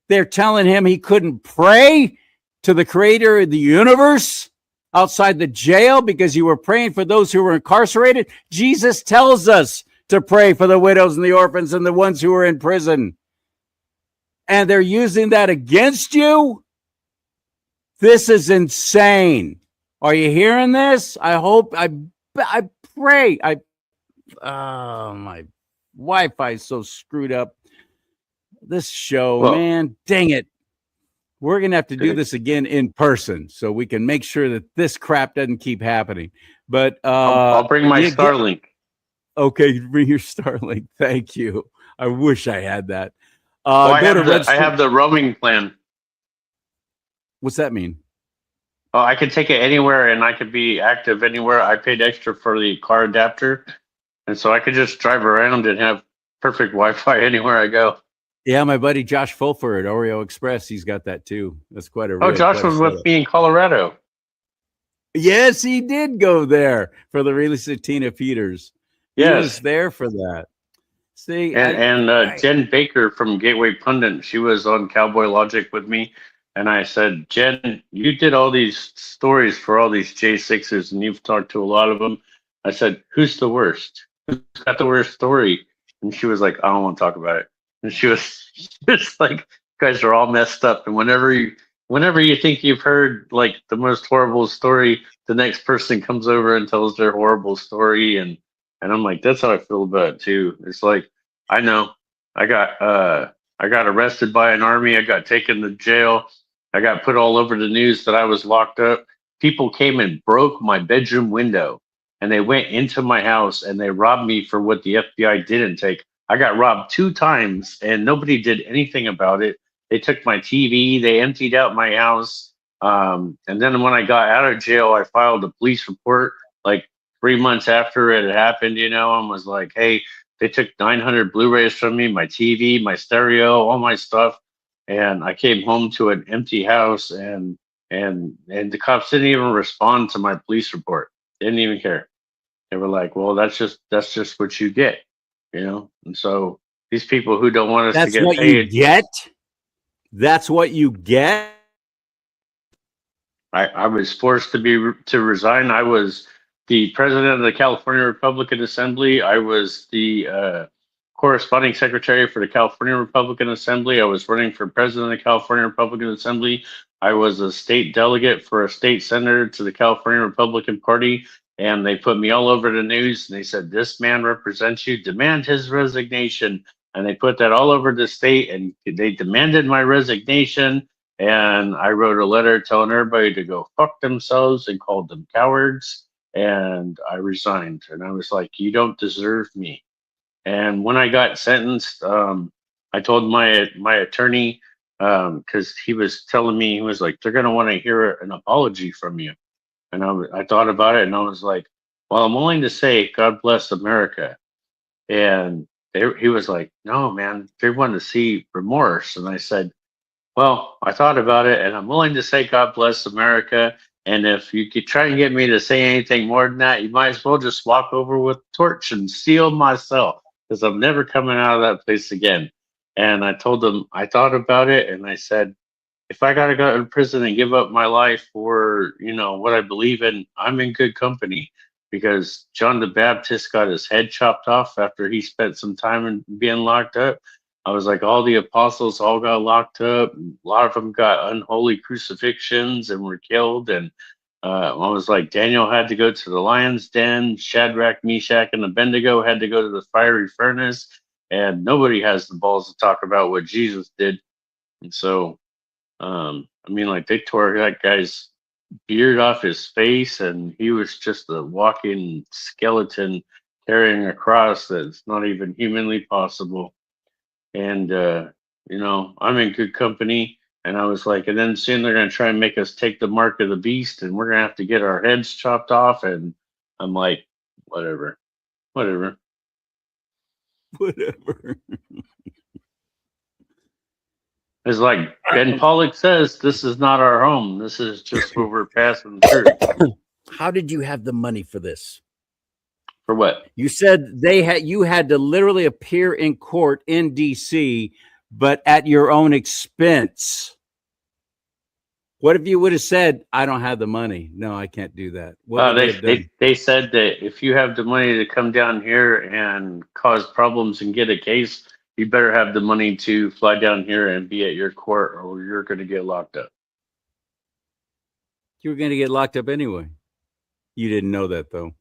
They're telling him he couldn't pray to the creator of the universe outside the jail because you were praying for those who were incarcerated. Jesus tells us to pray for the widows and the orphans and the ones who are in prison. And they're using that against you? This is insane. Are you hearing this? I hope, I pray. My Wi-Fi is so screwed up. This show, Well, man, dang it. We're going to have to do this again in person so we can make sure that this crap doesn't keep happening. But I'll bring my Starlink. Okay, bring your Starlink. Thank you. I wish I had that. I have the roaming plan. What's that mean? Oh, I could take it anywhere and I could be active anywhere. I paid extra for the car adapter. And so I could just drive around and have perfect Wi-Fi anywhere I go. Yeah, my buddy Josh Fulford at Oreo Express, he's got that too. That's quite a Josh was with me in Colorado. Yes, he did go there for the release of Tina Peters. He was there for that. See, and Jen Baker from Gateway Pundit, she was on Cowboy Logic with me. And I said, Jen, you did all these stories for all these J6s and you've talked to a lot of them. I said, who's the worst? Who's got the worst story? And she was like, I don't want to talk about it. And she was just like, you guys are all messed up. And whenever you think you've heard like the most horrible story, the next person comes over and tells their horrible story. And I'm like, that's how I feel about it too. It's like, I know I got arrested by an army. I got taken to jail. I got put all over the news that I was locked up. People came and broke my bedroom window and they went into my house and they robbed me for what the FBI didn't take. I got robbed 2 times and nobody did anything about it. They took my TV, they emptied out my house. And then when I got out of jail, I filed a police report like 3 months after it had happened, and was like, hey, they took 900 Blu-rays from me, my TV, my stereo, all my stuff. And I came home to an empty house and the cops didn't even respond to my police report. They didn't even care. They were like, well, that's just what you get, And so these people who don't want us to get paid. That's what you get. I was forced to resign. I was the president of the California Republican Assembly. I was the corresponding secretary for the California Republican Assembly. I was running for president of the California Republican Assembly. I was a state delegate for a state senator to the California Republican Party. And they put me all over the news and they said, this man represents you, demand his resignation. And they put that all over the state and they demanded my resignation. And I wrote a letter telling everybody to go fuck themselves and called them cowards. And I resigned. And I was like, you don't deserve me. And when I got sentenced, I told my attorney, because he was telling me, he was like, they're going to want to hear an apology from you. And I thought about it and I was like, well, I'm willing to say, God bless America. And he was like, no, man, they want to see remorse. And I said, well, I thought about it and I'm willing to say, God bless America. And if you could try and get me to say anything more than that, you might as well just walk over with a torch and seal my cell because I'm never coming out of that place again. And I told them I thought about it, and I said, if I gotta go to prison and give up my life for what I believe in, I'm in good company because John the Baptist got his head chopped off after he spent some time in being locked up. I was like, all the apostles all got locked up. A lot of them got unholy crucifixions and were killed. And I was like, Daniel had to go to the lion's den. Shadrach, Meshach, and Abednego had to go to the fiery furnace. And nobody has the balls to talk about what Jesus did. And so, I mean, like they tore that guy's beard off his face, and he was just a walking skeleton carrying a cross that's not even humanly possible. And I'm in good company. And I was like, and then soon they're gonna try and make us take the mark of the beast, and we're gonna have to get our heads chopped off. And I'm like, whatever, whatever. Whatever. It's like Ben Pollock says, this is not our home. This is just where we're passing through. How did you have the money for this? For what? You said you had to literally appear in court in DC, but at your own expense. What if you would have said, I don't have the money? No, I can't do that. What would you have done? They said that if you have the money to come down here and cause problems and get a case, you better have the money to fly down here and be at your court, or you're going to get locked up. You were going to get locked up anyway. You didn't know that, though.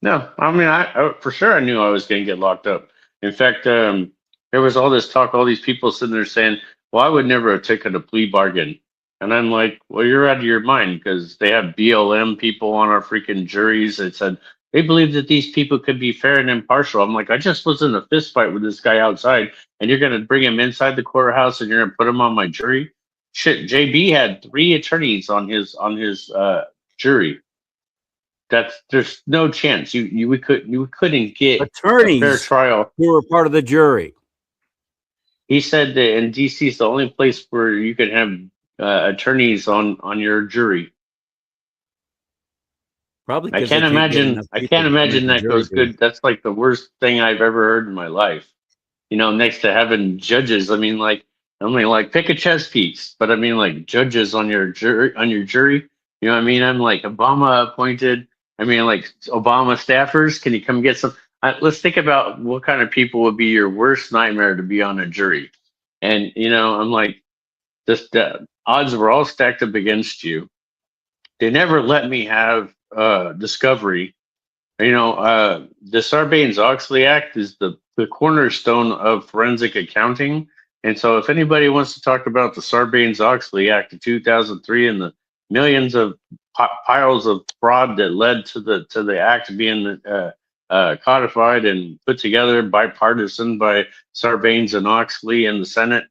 No, I mean, I for sure I knew I was going to get locked up. In fact, there was all this talk, all these people sitting there saying, well, I would never have taken a plea bargain. And I'm like, well, you're out of your mind, because they have BLM people on our freaking juries that said they believe that these people could be fair and impartial. I'm like, I just was in a fist fight with this guy outside, and you're going to bring him inside the courthouse and you're going to put him on my jury? Shit, JB had 3 attorneys on his jury. There's no chance we couldn't get attorneys a fair trial. Who were part of the jury. He said that in DC is the only place where you could have attorneys on your jury. Probably. I can't imagine that goes good. That's like the worst thing I've ever heard in my life. Next to having judges. I mean, like pick a chess piece, but I mean, like judges on your jury. You know what I mean? I'm like Obama appointed. I mean, like Obama staffers. Can you come get some? Let's think about what kind of people would be your worst nightmare to be on a jury. And I'm like, the odds were all stacked up against you. They never let me have discovery. The Sarbanes-Oxley Act is the cornerstone of forensic accounting. And so if anybody wants to talk about the Sarbanes-Oxley Act of 2003 and the millions of piles of fraud that led to the act being codified and put together bipartisan by Sarbanes and Oxley in the Senate,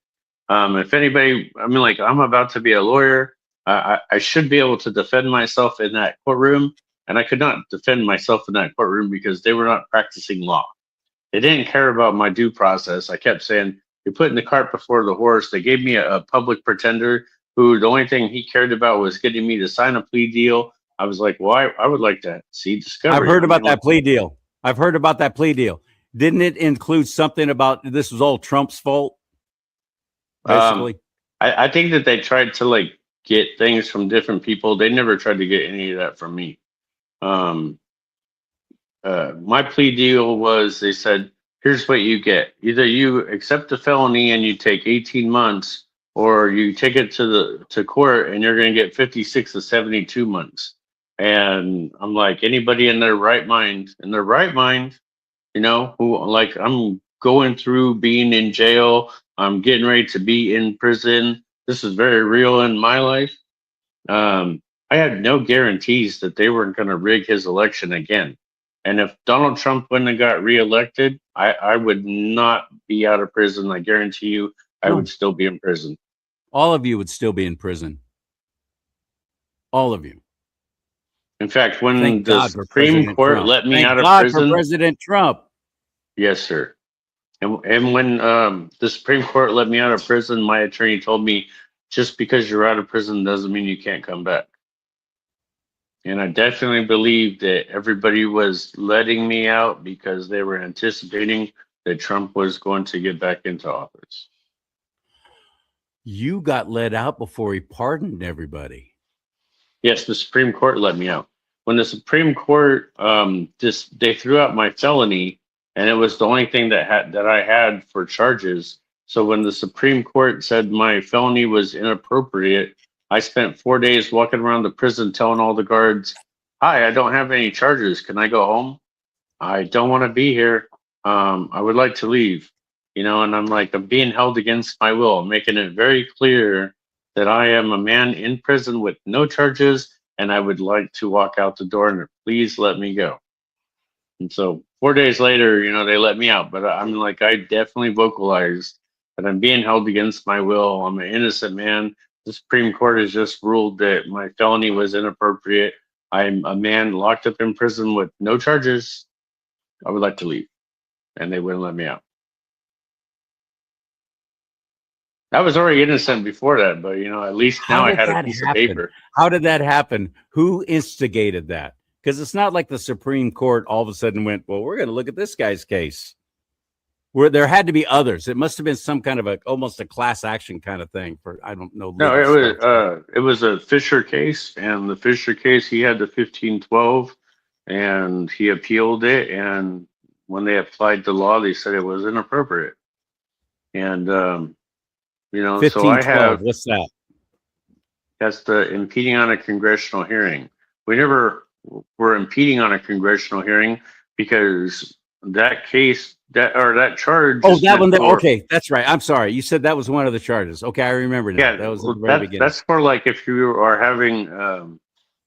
if anybody, I mean, like, I'm about to be a lawyer. I should be able to defend myself in that courtroom, and I could not defend myself in that courtroom because they were not practicing law. They didn't care about my due process. I kept saying, you're putting the cart before the horse. They gave me a public pretender who the only thing he cared about was getting me to sign a plea deal. I was like, well, I would like to see discovery. I've heard about that plea deal. I've heard about that plea deal. Didn't it include something about this was all Trump's fault? Basically. I think that they tried to get things from different people. They never tried to get any of that from me. My plea deal was, they said, here's what you get. Either you accept the felony and you take 18 months, or you take it to court and you're going to get 56 to 72 months. And I'm like, anybody in their right mind, who, like, I'm going through being in jail, I'm getting ready to be in prison. This is very real in my life. I had no guarantees that they weren't going to rig his election again. And if Donald Trump wouldn't have got reelected, I would not be out of prison. I guarantee you, I would still be in prison. All of you would still be in prison. All of you. In fact, when the Supreme Court let me out of prison, for President Trump. Yes, sir. And when the Supreme Court let me out of prison, my attorney told me, just because you're out of prison doesn't mean you can't come back. And I definitely believe that everybody was letting me out because they were anticipating that Trump was going to get back into office. You got let out before he pardoned everybody. Yes, the Supreme Court let me out. When the Supreme Court they threw out my felony, and it was the only thing that I had for charges. So when the Supreme Court said my felony was inappropriate, I spent 4 days walking around the prison telling all the guards, "Hi, I don't have any charges. Can I go home? I don't want to be here. I would like to leave." And I'm like, I'm being held against my will, making it very clear that I am a man in prison with no charges, and I would like to walk out the door and please let me go. And so 4 days later, they let me out. But I'm like, I definitely vocalized that I'm being held against my will. I'm an innocent man. The Supreme Court has just ruled that my felony was inappropriate. I'm a man locked up in prison with no charges. I would like to leave. And they wouldn't let me out. I was already innocent before that, but at least now I had a piece of paper. How did that happen? Who instigated that? Because it's not like the Supreme Court all of a sudden went, well, we're going to look at this guy's case. Where there had to be others. It must have been some kind of almost a class action kind of thing for, I don't know. No, it was a Fisher case, and the Fisher case, he had the 1512, and he appealed it, and when they applied the law, they said it was inappropriate. And so I have, what's that? That's the impeding on a congressional hearing. We never were impeding on a congressional hearing because that case that charge. Oh, that one. Okay, that's right. I'm sorry. You said that was one of the charges. Okay, I remember now. Yeah, that was at the very beginning. That's for like if you are having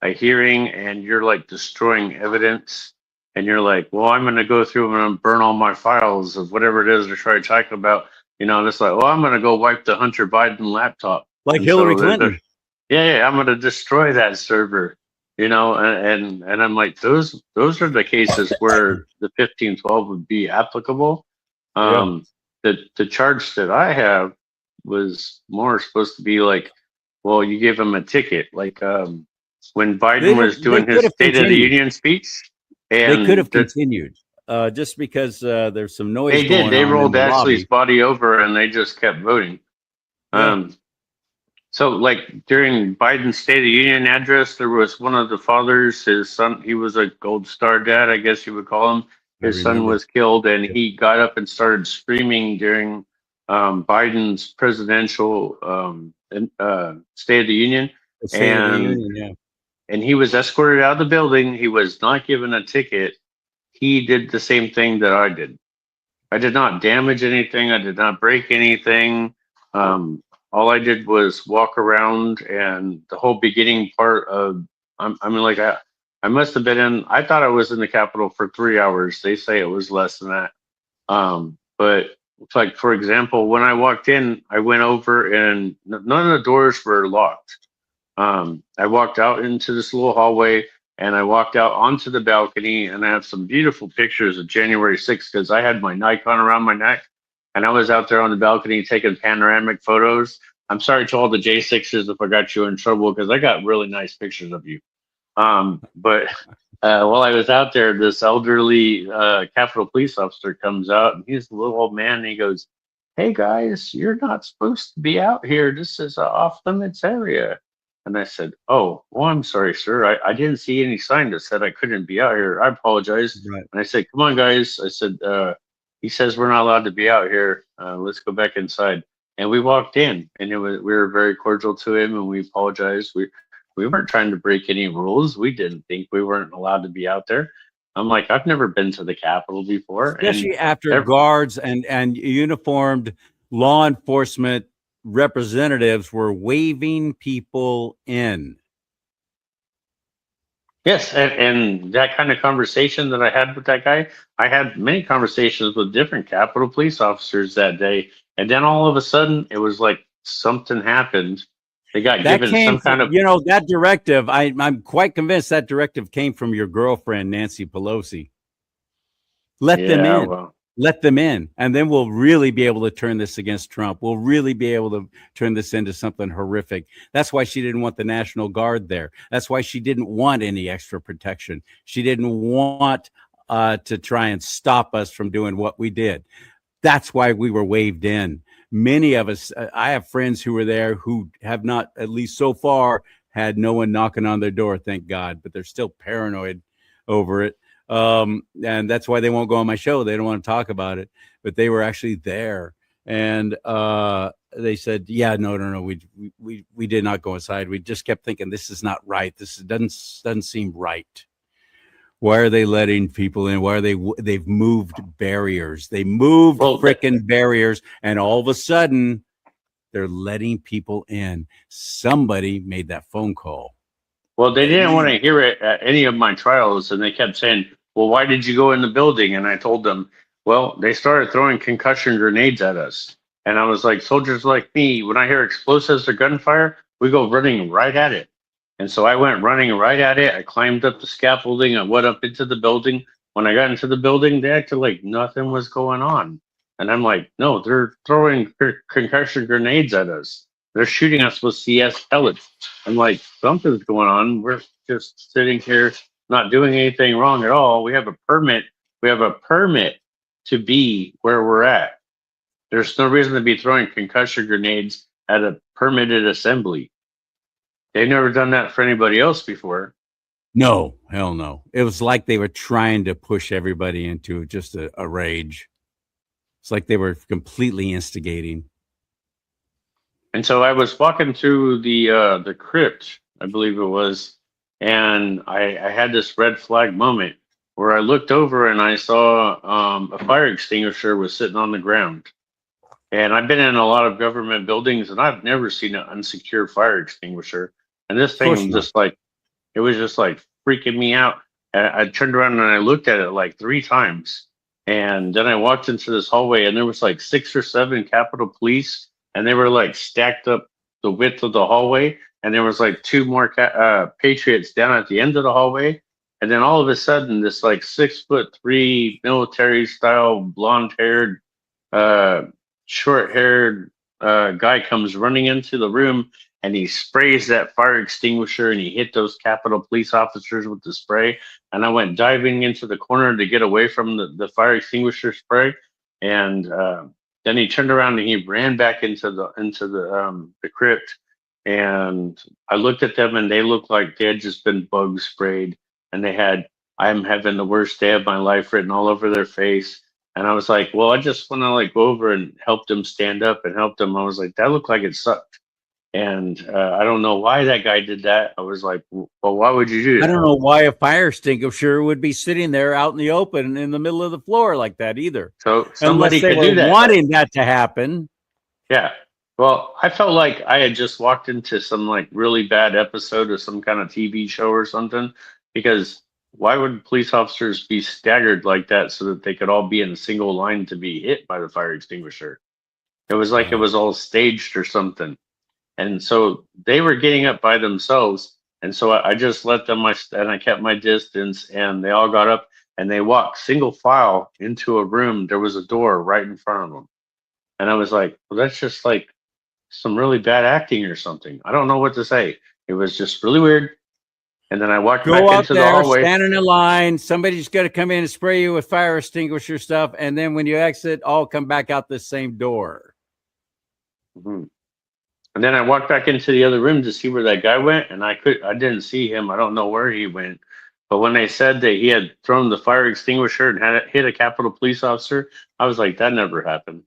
a hearing and you're like destroying evidence, and you're like, well, I'm going to go through and burn all my files of whatever it is they're trying to talk about. It's like, well, I'm going to go wipe the Hunter Biden laptop. Like Hillary Clinton. Yeah, I'm going to destroy that server. And I'm like, those are the cases where the 1512 would be applicable. The charge that I have was more supposed to be like, well, you give him a ticket, like when Biden was doing his State of the Union speech. And they could have continued just because there's some noise. They did. They rolled Ashley's body over and they just kept voting. Yeah. So, like during Biden's State of the Union address, there was one of the fathers, his son. He was a Gold Star dad, I guess you would call him. His son was killed, and he got up and started screaming during Biden's presidential State of the Union. And he was escorted out of the building. He was not given a ticket. He did the same thing that I did. I did not damage anything. I did not break anything. All I did was walk around, and the whole beginning part of, I must have been I thought I was in the Capitol for 3 hours. They say it was less than that. But like, for example, when I walked in, I went over and none of the doors were locked. I walked out into this little hallway, and I walked out onto the balcony, and I have some beautiful pictures of January 6th because I had my Nikon around my neck. And I was out there on the balcony taking panoramic photos. I'm sorry to all the J6s if I got you in trouble because I got really nice pictures of you. But while I was out there, this elderly Capitol Police officer comes out, and he's a little old man, and he goes, "Hey guys, you're not supposed to be out here. This is an off-limits area." And I said, "Oh, well, I'm sorry, sir. I didn't see any sign that said I couldn't be out here. I apologize." Right. And I said, "Come on, guys." I said, he says we're not allowed to be out here. Let's go back inside. And we walked in, and we were very cordial to him, and we apologized. We weren't trying to break any rules. We didn't think we weren't allowed to be out there. I'm like, I've never been to the Capitol before. Especially after guards and uniformed law enforcement representatives were waving people in. Yes, and that kind of conversation that I had with that guy, I had many conversations with different Capitol Police officers that day, and then all of a sudden, it was like something happened. They got given some kind of, that directive. I'm quite convinced that directive came from your girlfriend, Nancy Pelosi. Let them in. Well, Let them in, and then we'll really be able to turn this against Trump. We'll really be able to turn this into something horrific. That's why she didn't want the National Guard there. That's why she didn't want any extra protection. She didn't want to try and stop us from doing what we did. That's why we were waved in. Many of us, I have friends who were there who have not, at least so far, had no one knocking on their door, thank God, but they're still paranoid over it. And that's why they won't go on my show. They don't want to talk about it, but they were actually there. And they said, yeah, no, we did not go inside. We just kept thinking, this is not right. This doesn't seem right. Why are they letting people in? Why are they've moved barriers? They moved frickin' barriers, and all of a sudden they're letting people in. Somebody made that phone call. Well, they didn't want to hear it at any of my trials, and they kept saying, well, why did you go in the building? And I told them, well, they started throwing concussion grenades at us. And I was like, soldiers like me, when I hear explosives or gunfire, we go running right at it. And so I went running right at it. I climbed up the scaffolding. I went up into the building. When I got into the building, they acted like nothing was going on. And I'm like, no, they're throwing concussion grenades at us. They're shooting us with CS pellets. I'm like, something's going on. We're just sitting here not doing anything wrong at all. We have a permit. We have a permit to be where we're at. There's no reason to be throwing concussion grenades at a permitted assembly. They've never done that for anybody else before. No, hell no. It was like they were trying to push everybody into just a rage. It's like they were completely instigating. And so I was walking through the crypt, I believe it was, and I had this red flag moment where I looked over and I saw a fire extinguisher was sitting on the ground. And I've been in a lot of government buildings, and I've never seen an unsecured fire extinguisher. And this thing was just like, it was just like freaking me out. And I turned around and I looked at it like 3 times. And then I walked into this hallway, and there was like 6 or 7 Capitol Police, and they were like stacked up the width of the hallway. And there was like 2 more Patriots down at the end of the hallway. And then all of a sudden, this like 6'3" military style, blonde haired, short haired guy comes running into the room, and he sprays that fire extinguisher, and he hit those Capitol Police officers with the spray. And I went diving into the corner to get away from the fire extinguisher spray. And then he turned around and he ran back into the crypt. And I looked at them, and they looked like they had just been bug sprayed, and they had "I'm having the worst day of my life" written all over their face. And I was like, well, I just want to like go over and help them stand up and help them. I was like, that looked like it sucked. And I don't know why that guy did that. I was like, well, why would you do that? I don't know why a fire extinguisher would be sitting there out in the open in the middle of the floor like that either. So somebody Unless they could were do that. wanting that to happen. Yeah. Well, I felt like I had just walked into some like really bad episode of some kind of TV show or something, because why would police officers be staggered like that so that they could all be in a single line to be hit by the fire extinguisher? It was like it was all staged or something. And so they were getting up by themselves. And so I just let them, and I kept my distance, and they all got up and they walked single file into a room. There was a door right in front of them. And I was like, well, that's just like some really bad acting or something. I don't know what to say. It was just really weird. And then I walked back into the hallway. Stand in a line. Somebody's got to come in and spray you with fire extinguisher stuff. And then when you exit, all come back out the same door. Mm-hmm. And then I walked back into the other room to see where that guy went, and I didn't see him. I don't know where he went. But when they said that he had thrown the fire extinguisher and had hit a Capitol Police officer, I was like, that never happened.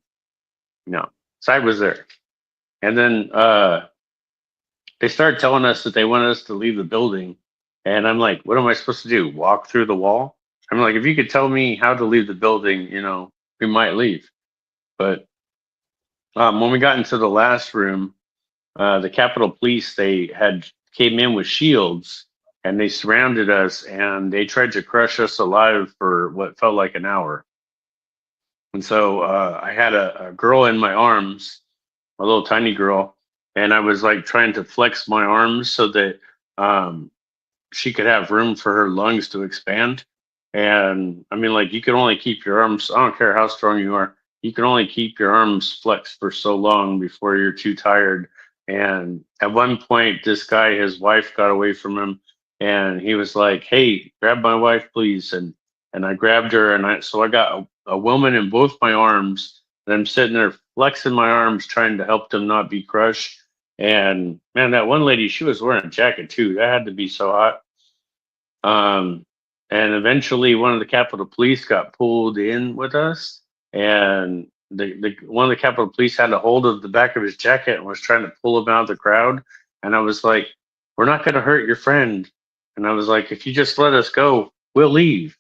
No. So I was there. And then they started telling us that they wanted us to leave the building. And I'm like, what am I supposed to do? Walk through the wall? I'm like, if you could tell me how to leave the building, we might leave. But when we got into the last room, the Capitol Police, they had came in with shields, and they surrounded us, and they tried to crush us alive for what felt like an hour. And so I had a girl in my arms, a little tiny girl, and I was like trying to flex my arms so that she could have room for her lungs to expand. And I mean, like, you can only keep your arms, I don't care how strong you are, you can only keep your arms flexed for so long before you're too tired. And at one point, this guy, his wife got away from him, and he was like, "Hey, grab my wife, please." And I grabbed her, and so I got a woman in both my arms, and I'm sitting there flexing my arms, trying to help them not be crushed. And man, that one lady, she was wearing a jacket too. That had to be so hot. Um, and eventually, one of the Capitol Police got pulled in with us, and the one of the Capitol Police had a hold of the back of his jacket and was trying to pull him out of the crowd. And I was like, "We're not going to hurt your friend." And I was like, "If you just let us go, we'll leave."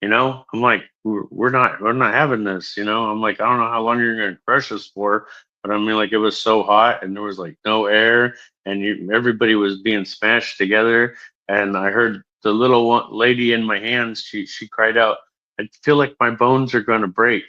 I'm like, we're not having this. I'm like, I don't know how long you're going to crush us for, but I mean, like, it was so hot and there was like no air, and everybody was being smashed together. And I heard the little lady in my hands. She cried out, "I feel like my bones are going to break."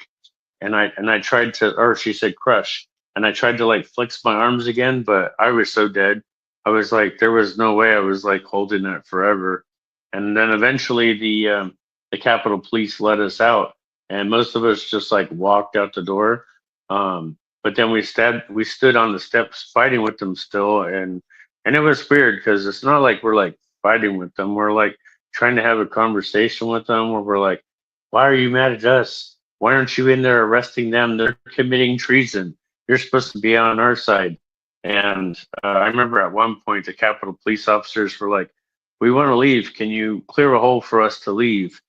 And I tried to, or she said crush, and I tried to like flex my arms again, but I was so dead. I was like, there was no way I was like holding it forever. And then eventually the Capitol Police let us out, and most of us just like walked out the door. But then we stood on the steps fighting with them still, and it was weird because it's not like we're like fighting with them. We're like trying to have a conversation with them where we're like, "Why are you mad at us? Why aren't you in there arresting them? They're committing treason. You're supposed to be on our side." And I remember at one point the Capitol Police officers were like, "We want to leave. Can you clear a hole for us to leave?"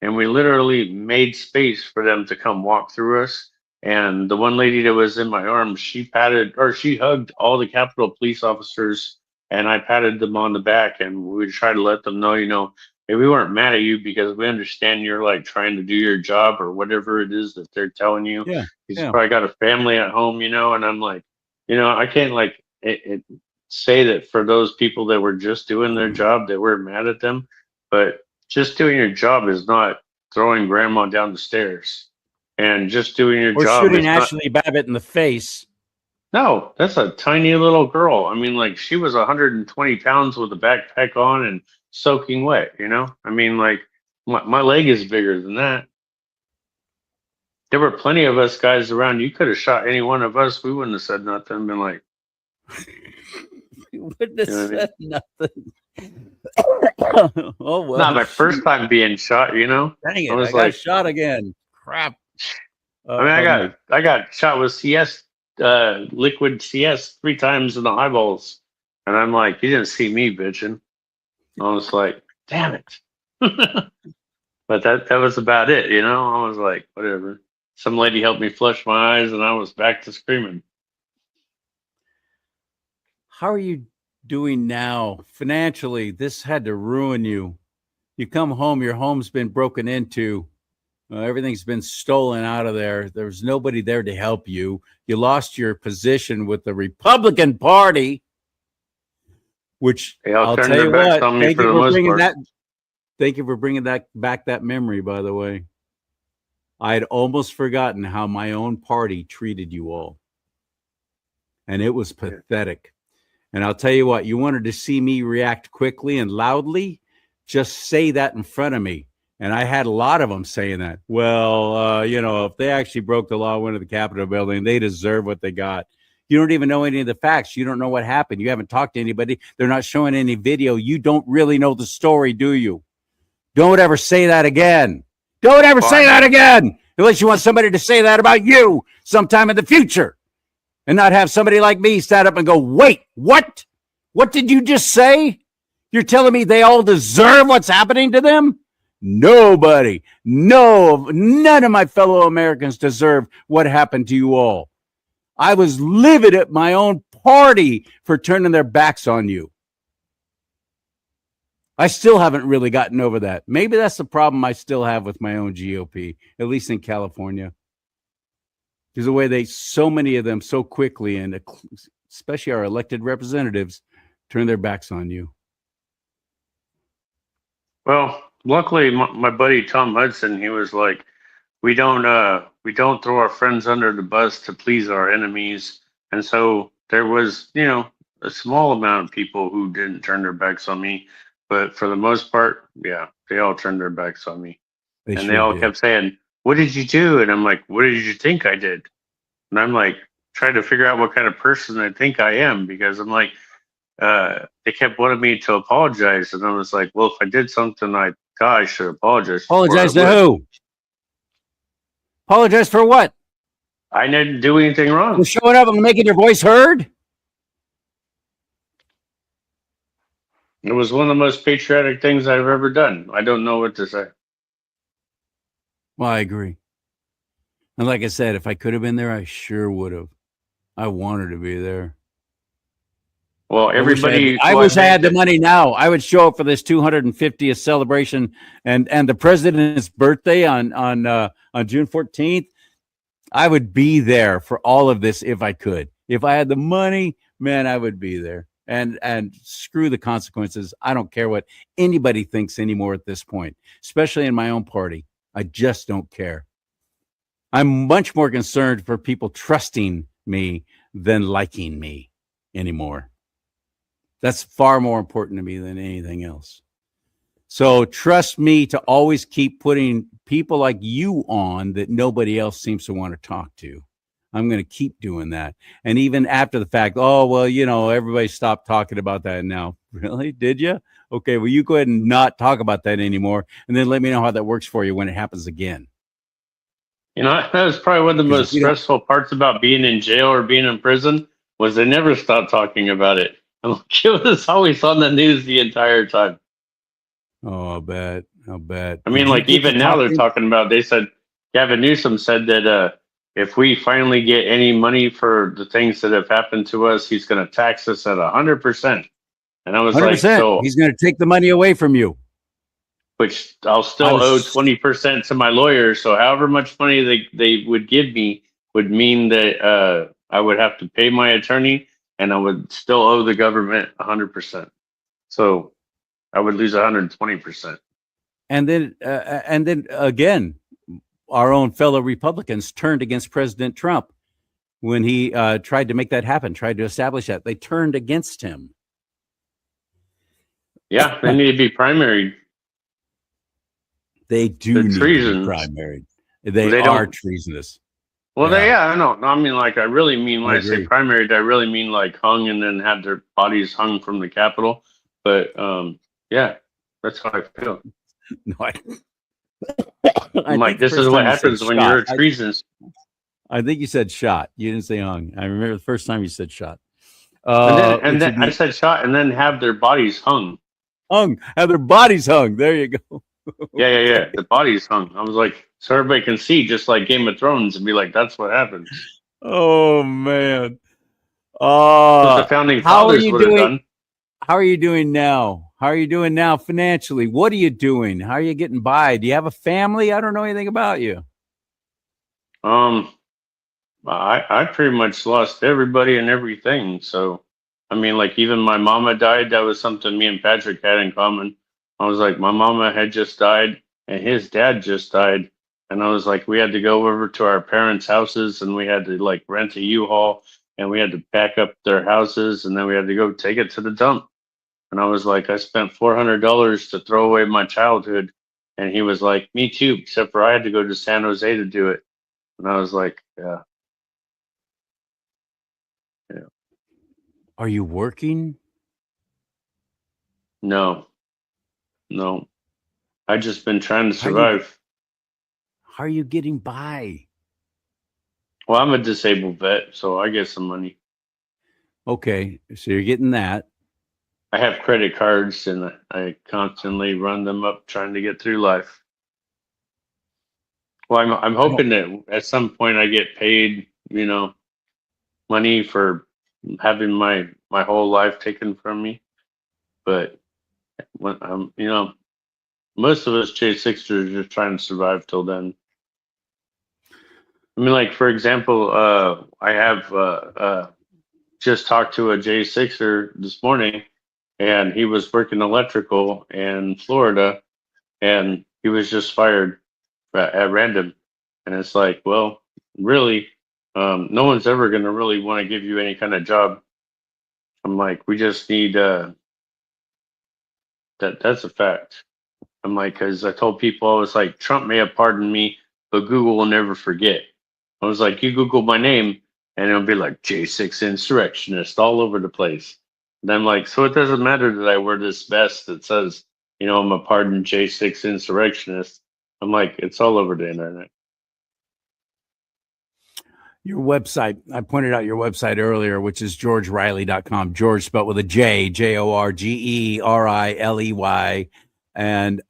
And we literally made space for them to come walk through us. And the one lady that was in my arms, she hugged all the Capitol Police officers, and I patted them on the back, and we tried to let them know, hey, we weren't mad at you because we understand you're like trying to do your job or whatever it is that they're telling you. Yeah. He's Yeah. probably got a family at home, and I'm like, I can't like say that for those people that were just doing their job that we're mad at them, but just doing your job is not throwing grandma down the stairs, and just doing your Or job shooting is not. Ashley Babbitt in the face. No, that's a tiny little girl. I mean, like, she was 120 pounds with a backpack on and soaking wet. I mean, like, my leg is bigger than that. There were plenty of us guys around. You could have shot any one of us. We wouldn't have said nothing. Been like, You wouldn't have what I mean? said nothing. Oh well. Not my first time being shot. Dang it! I was I got like, shot again. Crap. I mean, I got shot with CS, liquid CS 3 times in the eyeballs, and I'm like, you didn't see me bitching. I was like, damn it. But that was about it, I was like, whatever. Some lady helped me flush my eyes, and I was back to screaming. How are you doing now financially? This had to ruin you. You come home, your home's been broken into. Everything's been stolen out of there. There's nobody there to help you. You lost your position with the Republican Party, which I'll tell you what. Thank you for bringing that. Thank you for bringing that back. That memory, by the way, I had almost forgotten how my own party treated you all, and it was pathetic. And I'll tell you what. You wanted to see me react quickly and loudly. Just say that in front of me. And I had a lot of them saying that. Well, if they actually broke the law, went to the Capitol building, they deserve what they got. You don't even know any of the facts. You don't know what happened. You haven't talked to anybody. They're not showing any video. You don't really know the story, do you? Don't ever say that again. Don't ever say that again. Unless you want somebody to say that about you sometime in the future. And not have somebody like me stand up and go, wait, what? What did you just say? You're telling me they all deserve what's happening to them? Nobody, none of my fellow Americans deserve what happened to you all. I was livid at my own party for turning their backs on you. I still haven't really gotten over that. Maybe that's the problem I still have with my own GOP, at least in California. There's a way so many of them so quickly, and especially our elected representatives, turn their backs on you. Well, luckily, my buddy Tom Hudson, he was like, we don't throw our friends under the bus to please our enemies. And so there was, a small amount of people who didn't turn their backs on me. But for the most part, yeah, they all turned their backs on me. They And sure they all did. kept saying, "What did you do?" And I'm like, "What did you think I did?" And I'm like trying to figure out what kind of person I think I am, because I'm like, they kept wanting me to apologize, and I was like, well, if I did something I thought I should apologize for, I Apologize to would. who? Apologize for what? I didn't do anything For wrong. showing up and making your voice heard? It was one of the most patriotic things I've ever done. I don't know what to say. Well, I agree. And like I said, if I could have been there, I sure would have. I wanted to be there. Well, everybody I who wish I met had the that- money now. I would show up for this 250th celebration and the president's birthday on June 14th. I would be there for all of this if I could. If I had the money, man, I would be there. And screw the consequences. I don't care what anybody thinks anymore at this point, especially in my own party. I just don't care. I'm much more concerned for people trusting me than liking me anymore. That's far more important to me than anything else. So trust me to always keep putting people like you on that nobody else seems to want to talk to. I'm going to keep doing that. And even after the fact, oh, well, everybody stopped talking about that now. Really? Did you? Okay, well, you go ahead and not talk about that anymore. And then let me know how that works for you when it happens again. that was probably one of the 'Cause most if you don't- stressful parts about being in jail or being in prison, was they never stopped talking about it. I'm like, it was always on the news the entire time. Oh, I'll bet. I mean, Did you like get to even now talk they're to- talking about. They said Gavin Newsom said that if we finally get any money for the things that have happened to us, he's going to tax us at 100%. And I was like, 100%. so, He's going to take the money away from you. which I'll still owe 20% to my lawyer. So however much money they would give me would mean that I would have to pay my attorney, and I would still owe the government 100%. So I would lose 120%. And then again, our own fellow Republicans turned against President Trump when he tried to make that happen, tried to establish that. They turned against him. Yeah, they need to be primaried. They do They're need treasons. to be primaried. They They are don't- treasonous. Well, Yeah. I know. I mean, like, I really mean when I I say agree. primaried, I really mean like hung and then have their bodies hung from the Capitol. But yeah, that's how I feel. No, I'm like, this is what happens when you're a treasonous. I think you said shot. You didn't say hung. I remember the first time you said shot. And then I said shot and then have their bodies hung. hung. Have their bodies hung. There you go. Yeah. The bodies hung. I was like, so everybody can see, just like Game of Thrones, and be like, that's what happens. Oh man. What the founding how are fathers you would have doing? done. How are you doing now? How are you doing now financially? What are you doing? How are you getting by? Do you have a family? I don't know anything about you. I pretty much lost everybody and everything. So, I mean, like even my mama died. That was something me and Patrick had in common. I was like, my mama had just died and his dad just died. And I was like, we had to go over to our parents' houses and we had to like rent a U-Haul and we had to pack up their houses and then we had to go take it to the dump. And I was like, I spent $400 to throw away my childhood. And he was like, me too, except for I had to go to San Jose to do it. And I was like, yeah. Are you working? No. I just been trying to survive. How are you getting by? Well, I'm a disabled vet, so I get some money. Okay, so you're getting that. I have credit cards and I constantly run them up trying to get through life. Well, I'm hoping that at some point I get paid, money for having my whole life taken from me. But when most of us J6ers are just trying to survive till then. I mean, like for example, I have just talked to a J6er this morning, and he was working electrical in Florida, and he was just fired at random. And it's like, well, really, no one's ever going to really want to give you any kind of job. I'm like, we just need that's a fact. I'm like, because I told people, I was like, Trump may have pardoned me, but Google will never forget. I was like, you Google my name, and it'll be like J6 insurrectionist all over the place. And I'm like, so it doesn't matter that I wear this vest that says, I'm a pardoned J6 insurrectionist. I'm like, it's all over the internet. Your website, I pointed out your website earlier, which is georgeriley.com. George spelled with a J, Jorgeriley, and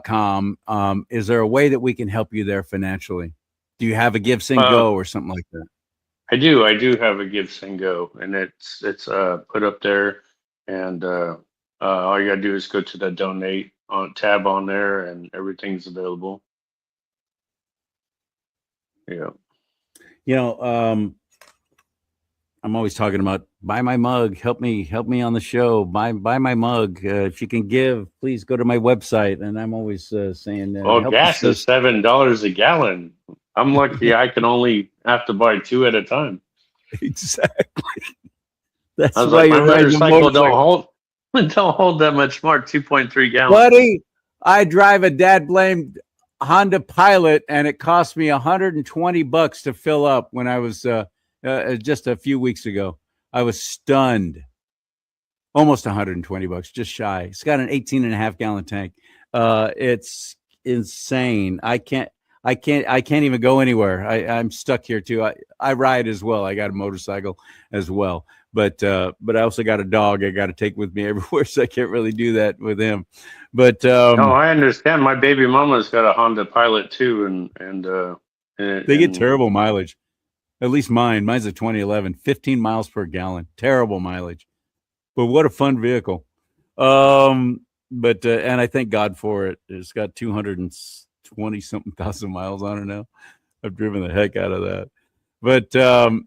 .com. Is there a way that we can help you there financially? Do you have a Give, Send, Go or something like that? I do have a Give, Send, Go, and it's put up there, and all you gotta do is go to the donate tab on there, and everything's available. Yeah. I'm always talking about buy my mug, help me on the show, buy my mug. If you can give, please go to my website. And I'm always saying, gas is $7 a gallon. I'm lucky I can only have to buy 2 at a time. Exactly. That's I was why like, you're my motorcycle don't hold that much more. 2.3 gallons. Buddy, I drive a dad blamed Honda Pilot, and it cost me $120 to fill up when I was just a few weeks ago. I was stunned. Almost $120, just shy. It's got an 18.5 gallon tank. It's insane. I can't even go anywhere. I'm stuck here too. I ride as well. I got a motorcycle as well, but I also got a dog I got to take with me everywhere, so I can't really do that with him. But no, I understand. My baby mama's got a Honda Pilot too, and they get terrible mileage. At least mine's a 2011, 15 miles per gallon. Terrible mileage, but what a fun vehicle. And I thank God for it. It's got 220 something thousand miles on it now. I've driven the heck out of that. But the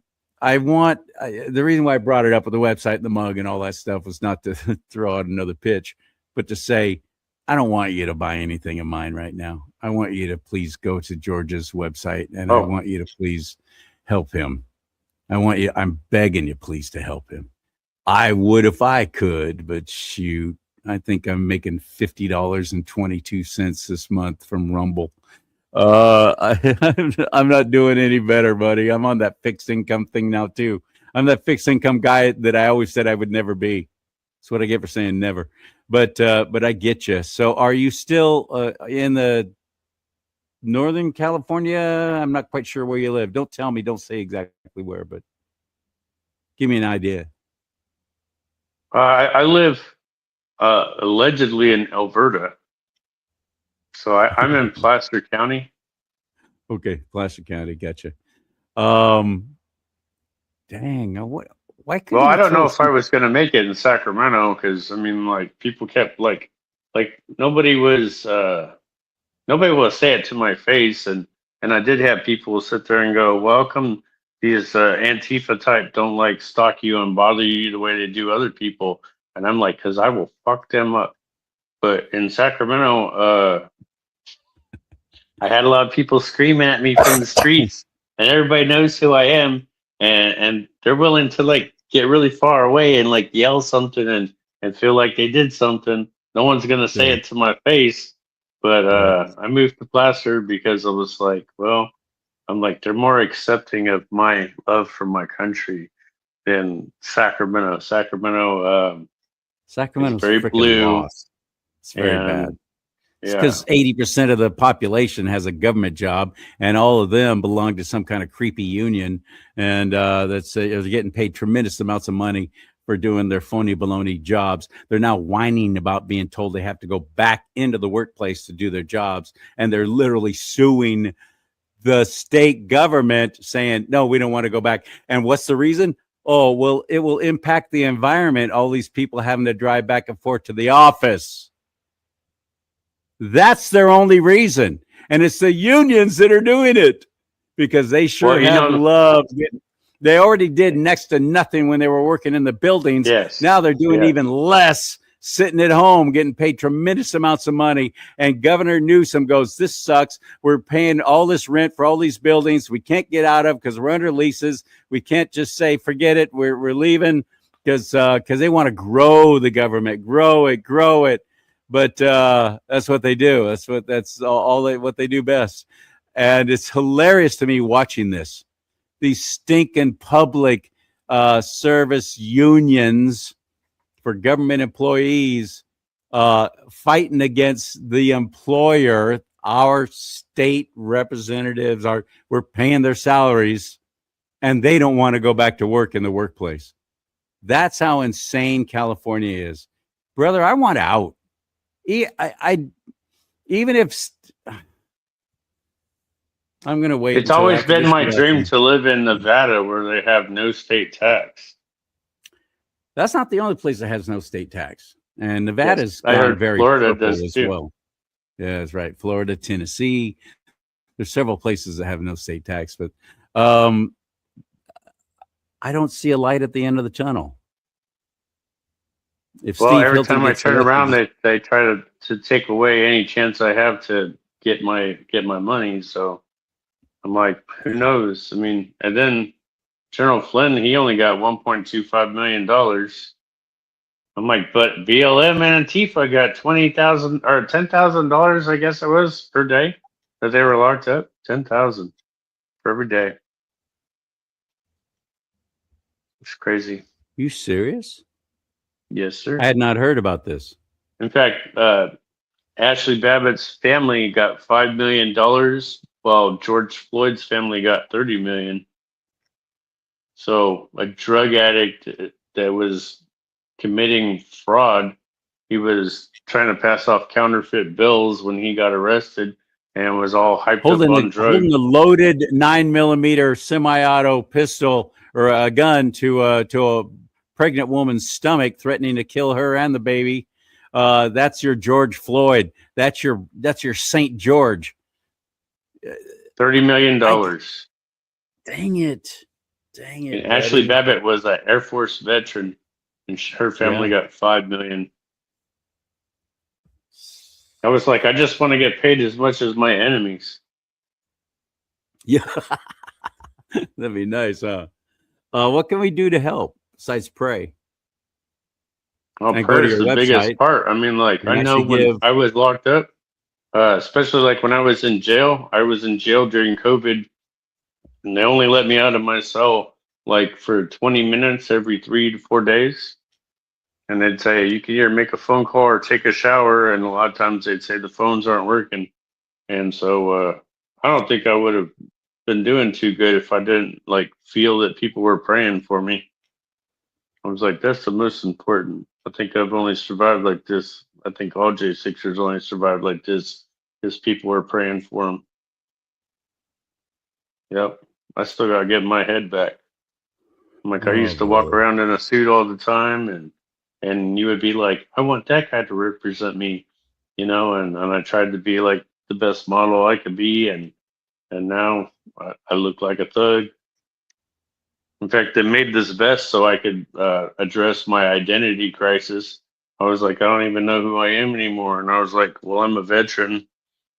reason why I brought it up with the website and the mug and all that stuff was not to throw out another pitch, but to say, I don't want you to buy anything of mine right now. I want you to please go to George's website, and I want you to please help him. I'm begging you, please, to help him. I would if I could, but shoot, I think I'm making $50.22 this month from Rumble. I'm not doing any better, buddy. I'm on that fixed income thing now too. I'm that fixed income guy that I always said I would never be. That's what I get for saying never. But I get you. So are you still in the Northern California? I'm not quite sure where you live. Don't tell me. Don't say exactly where, but give me an idea. I live allegedly in Alberta. So I'm in Placer County. Okay, Placer County, gotcha. Dang, why couldn't I don't know if I was going to make it in Sacramento, because I mean, like, people kept like nobody will say it to my face, and I did have people sit there and go, well, how come these Antifa type don't like stalk you and bother you the way they do other people? And I'm like, because I will fuck them up. But in Sacramento, I had a lot of people screaming at me from the streets, and everybody knows who I am, and they're willing to like get really far away and like yell something and feel like they did something. No one's gonna say it to my face, but I moved to Placer because I was like, well, I'm like, they're more accepting of my love for my country than Sacramento. Sacramento's very blue. Lost. It's very bad. It's because 80% of the population has a government job, and all of them belong to some kind of creepy union, and that's getting paid tremendous amounts of money for doing their phony baloney jobs. They're now whining about being told they have to go back into the workplace to do their jobs, and they're literally suing the state government, saying, no, we don't want to go back. And what's the reason? Oh, well, it will impact the environment, all these people having to drive back and forth to the office. That's their only reason. And it's the unions that are doing it, because they sure loved it. They already did next to nothing when they were working in the buildings. Yes. Now they're doing even less, sitting at home, getting paid tremendous amounts of money. And Governor Newsom goes, this sucks. We're paying all this rent for all these buildings we can't get out of because we're under leases. We can't just say, forget it, we're leaving, because they want to grow the government, grow it. but that's what they do. That's what they do best. And it's hilarious to me watching this. These stinking public service unions for government employees fighting against the employer. Our state representatives we're paying their salaries, and they don't want to go back to work in the workplace. That's how insane California is, brother. I want out. I even if I'm going to wait. It's always been my dream to live in Nevada where they have no state tax. That's not the only place that has no state tax, and Nevada's I heard very Florida purple does as too. well. Yeah, that's right. Florida, Tennessee. There's several places that have no state tax, but I don't see a light at the end of the tunnel. Every time I turn around, they try to take away any chance I have to get my money. So I'm like, who knows? I mean, and then General Flynn, he only got $1.25 million. I'm like, but BLM and Antifa got $20,000 or $10,000, I guess it was, per day that they were locked up. 10,000 for every day. It's crazy. You serious? Yes, sir. I had not heard about this. In fact, Ashley Babbitt's family got $5 million, while George Floyd's family got $30 million. So a drug addict that was committing fraud, he was trying to pass off counterfeit bills when he got arrested and was all hyped up on drugs. Holding the loaded 9mm semi-auto pistol or a gun to a pregnant woman's stomach, threatening to kill her and the baby. That's your George Floyd. That's your St. George. $30 million. Dang it. And Ashley Babbitt was an Air Force veteran, and her family got $5 million. I was like, I just want to get paid as much as my enemies. Yeah. That'd be nice, huh? What can we do to help besides pray? Well, prayer is the biggest part. I mean, like, I know when I was locked up, especially like when I was in jail during COVID, and they only let me out of my cell like for 20 minutes every 3 to 4 days. And they'd say, you can either make a phone call or take a shower. And a lot of times they'd say the phones aren't working. And so I don't think I would have been doing too good if I didn't like feel that people were praying for me. I was like, that's the most important. I think I've only survived like this. I think all J6ers only survived like this because people were praying for them. Yep. I still got to get my head back. I'm like, I used to walk around in a suit all the time, and you would be like, I want that guy to represent me, and I tried to be like the best model I could be, and now I look like a thug. In fact, they made this vest so I could address my identity crisis. I was like, I don't even know who I am anymore. And I was like, well, I'm a veteran,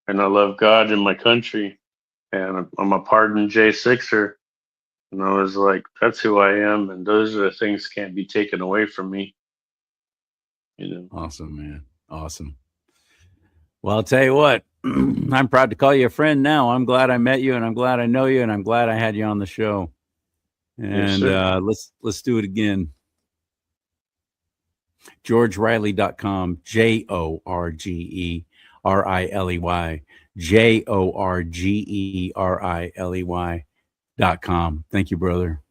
and I love God and my country, and I'm a pardoned J6er. And I was like, that's who I am, and those are the things can't be taken away from me. Awesome, man. Awesome. Well, I'll tell you what, I'm proud to call you a friend now. I'm glad I met you, and I'm glad I know you, and I'm glad I had you on the show. And let's do it again. GeorgeRiley.com, JorgeRiley, JorgeRiley.com. Thank you, brother.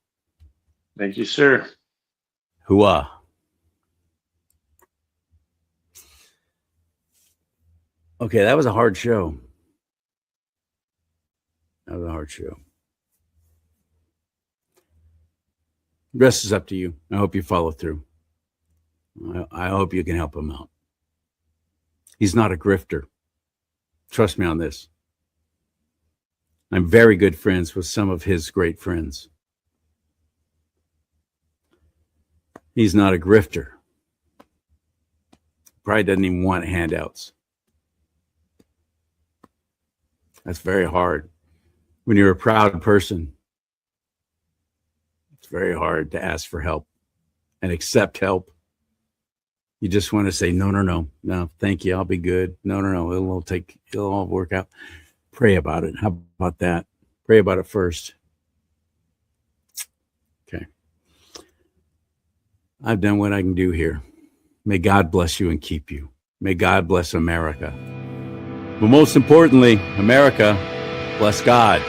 Thank you, sir. Hooah. Okay, that was a hard show. The rest is up to you. I hope you follow through. I hope you can help him out. He's not a grifter. Trust me on this. I'm very good friends with some of his great friends. He's not a grifter. Probably doesn't even want handouts. That's very hard. When you're a proud person, it's very hard to ask for help and accept help. You just want to say, no, thank you. I'll be good. No. It'll all work out. Pray about it. How about that? Pray about it first. Okay. I've done what I can do here. May God bless you and keep you. May God bless America. But most importantly, America, bless God.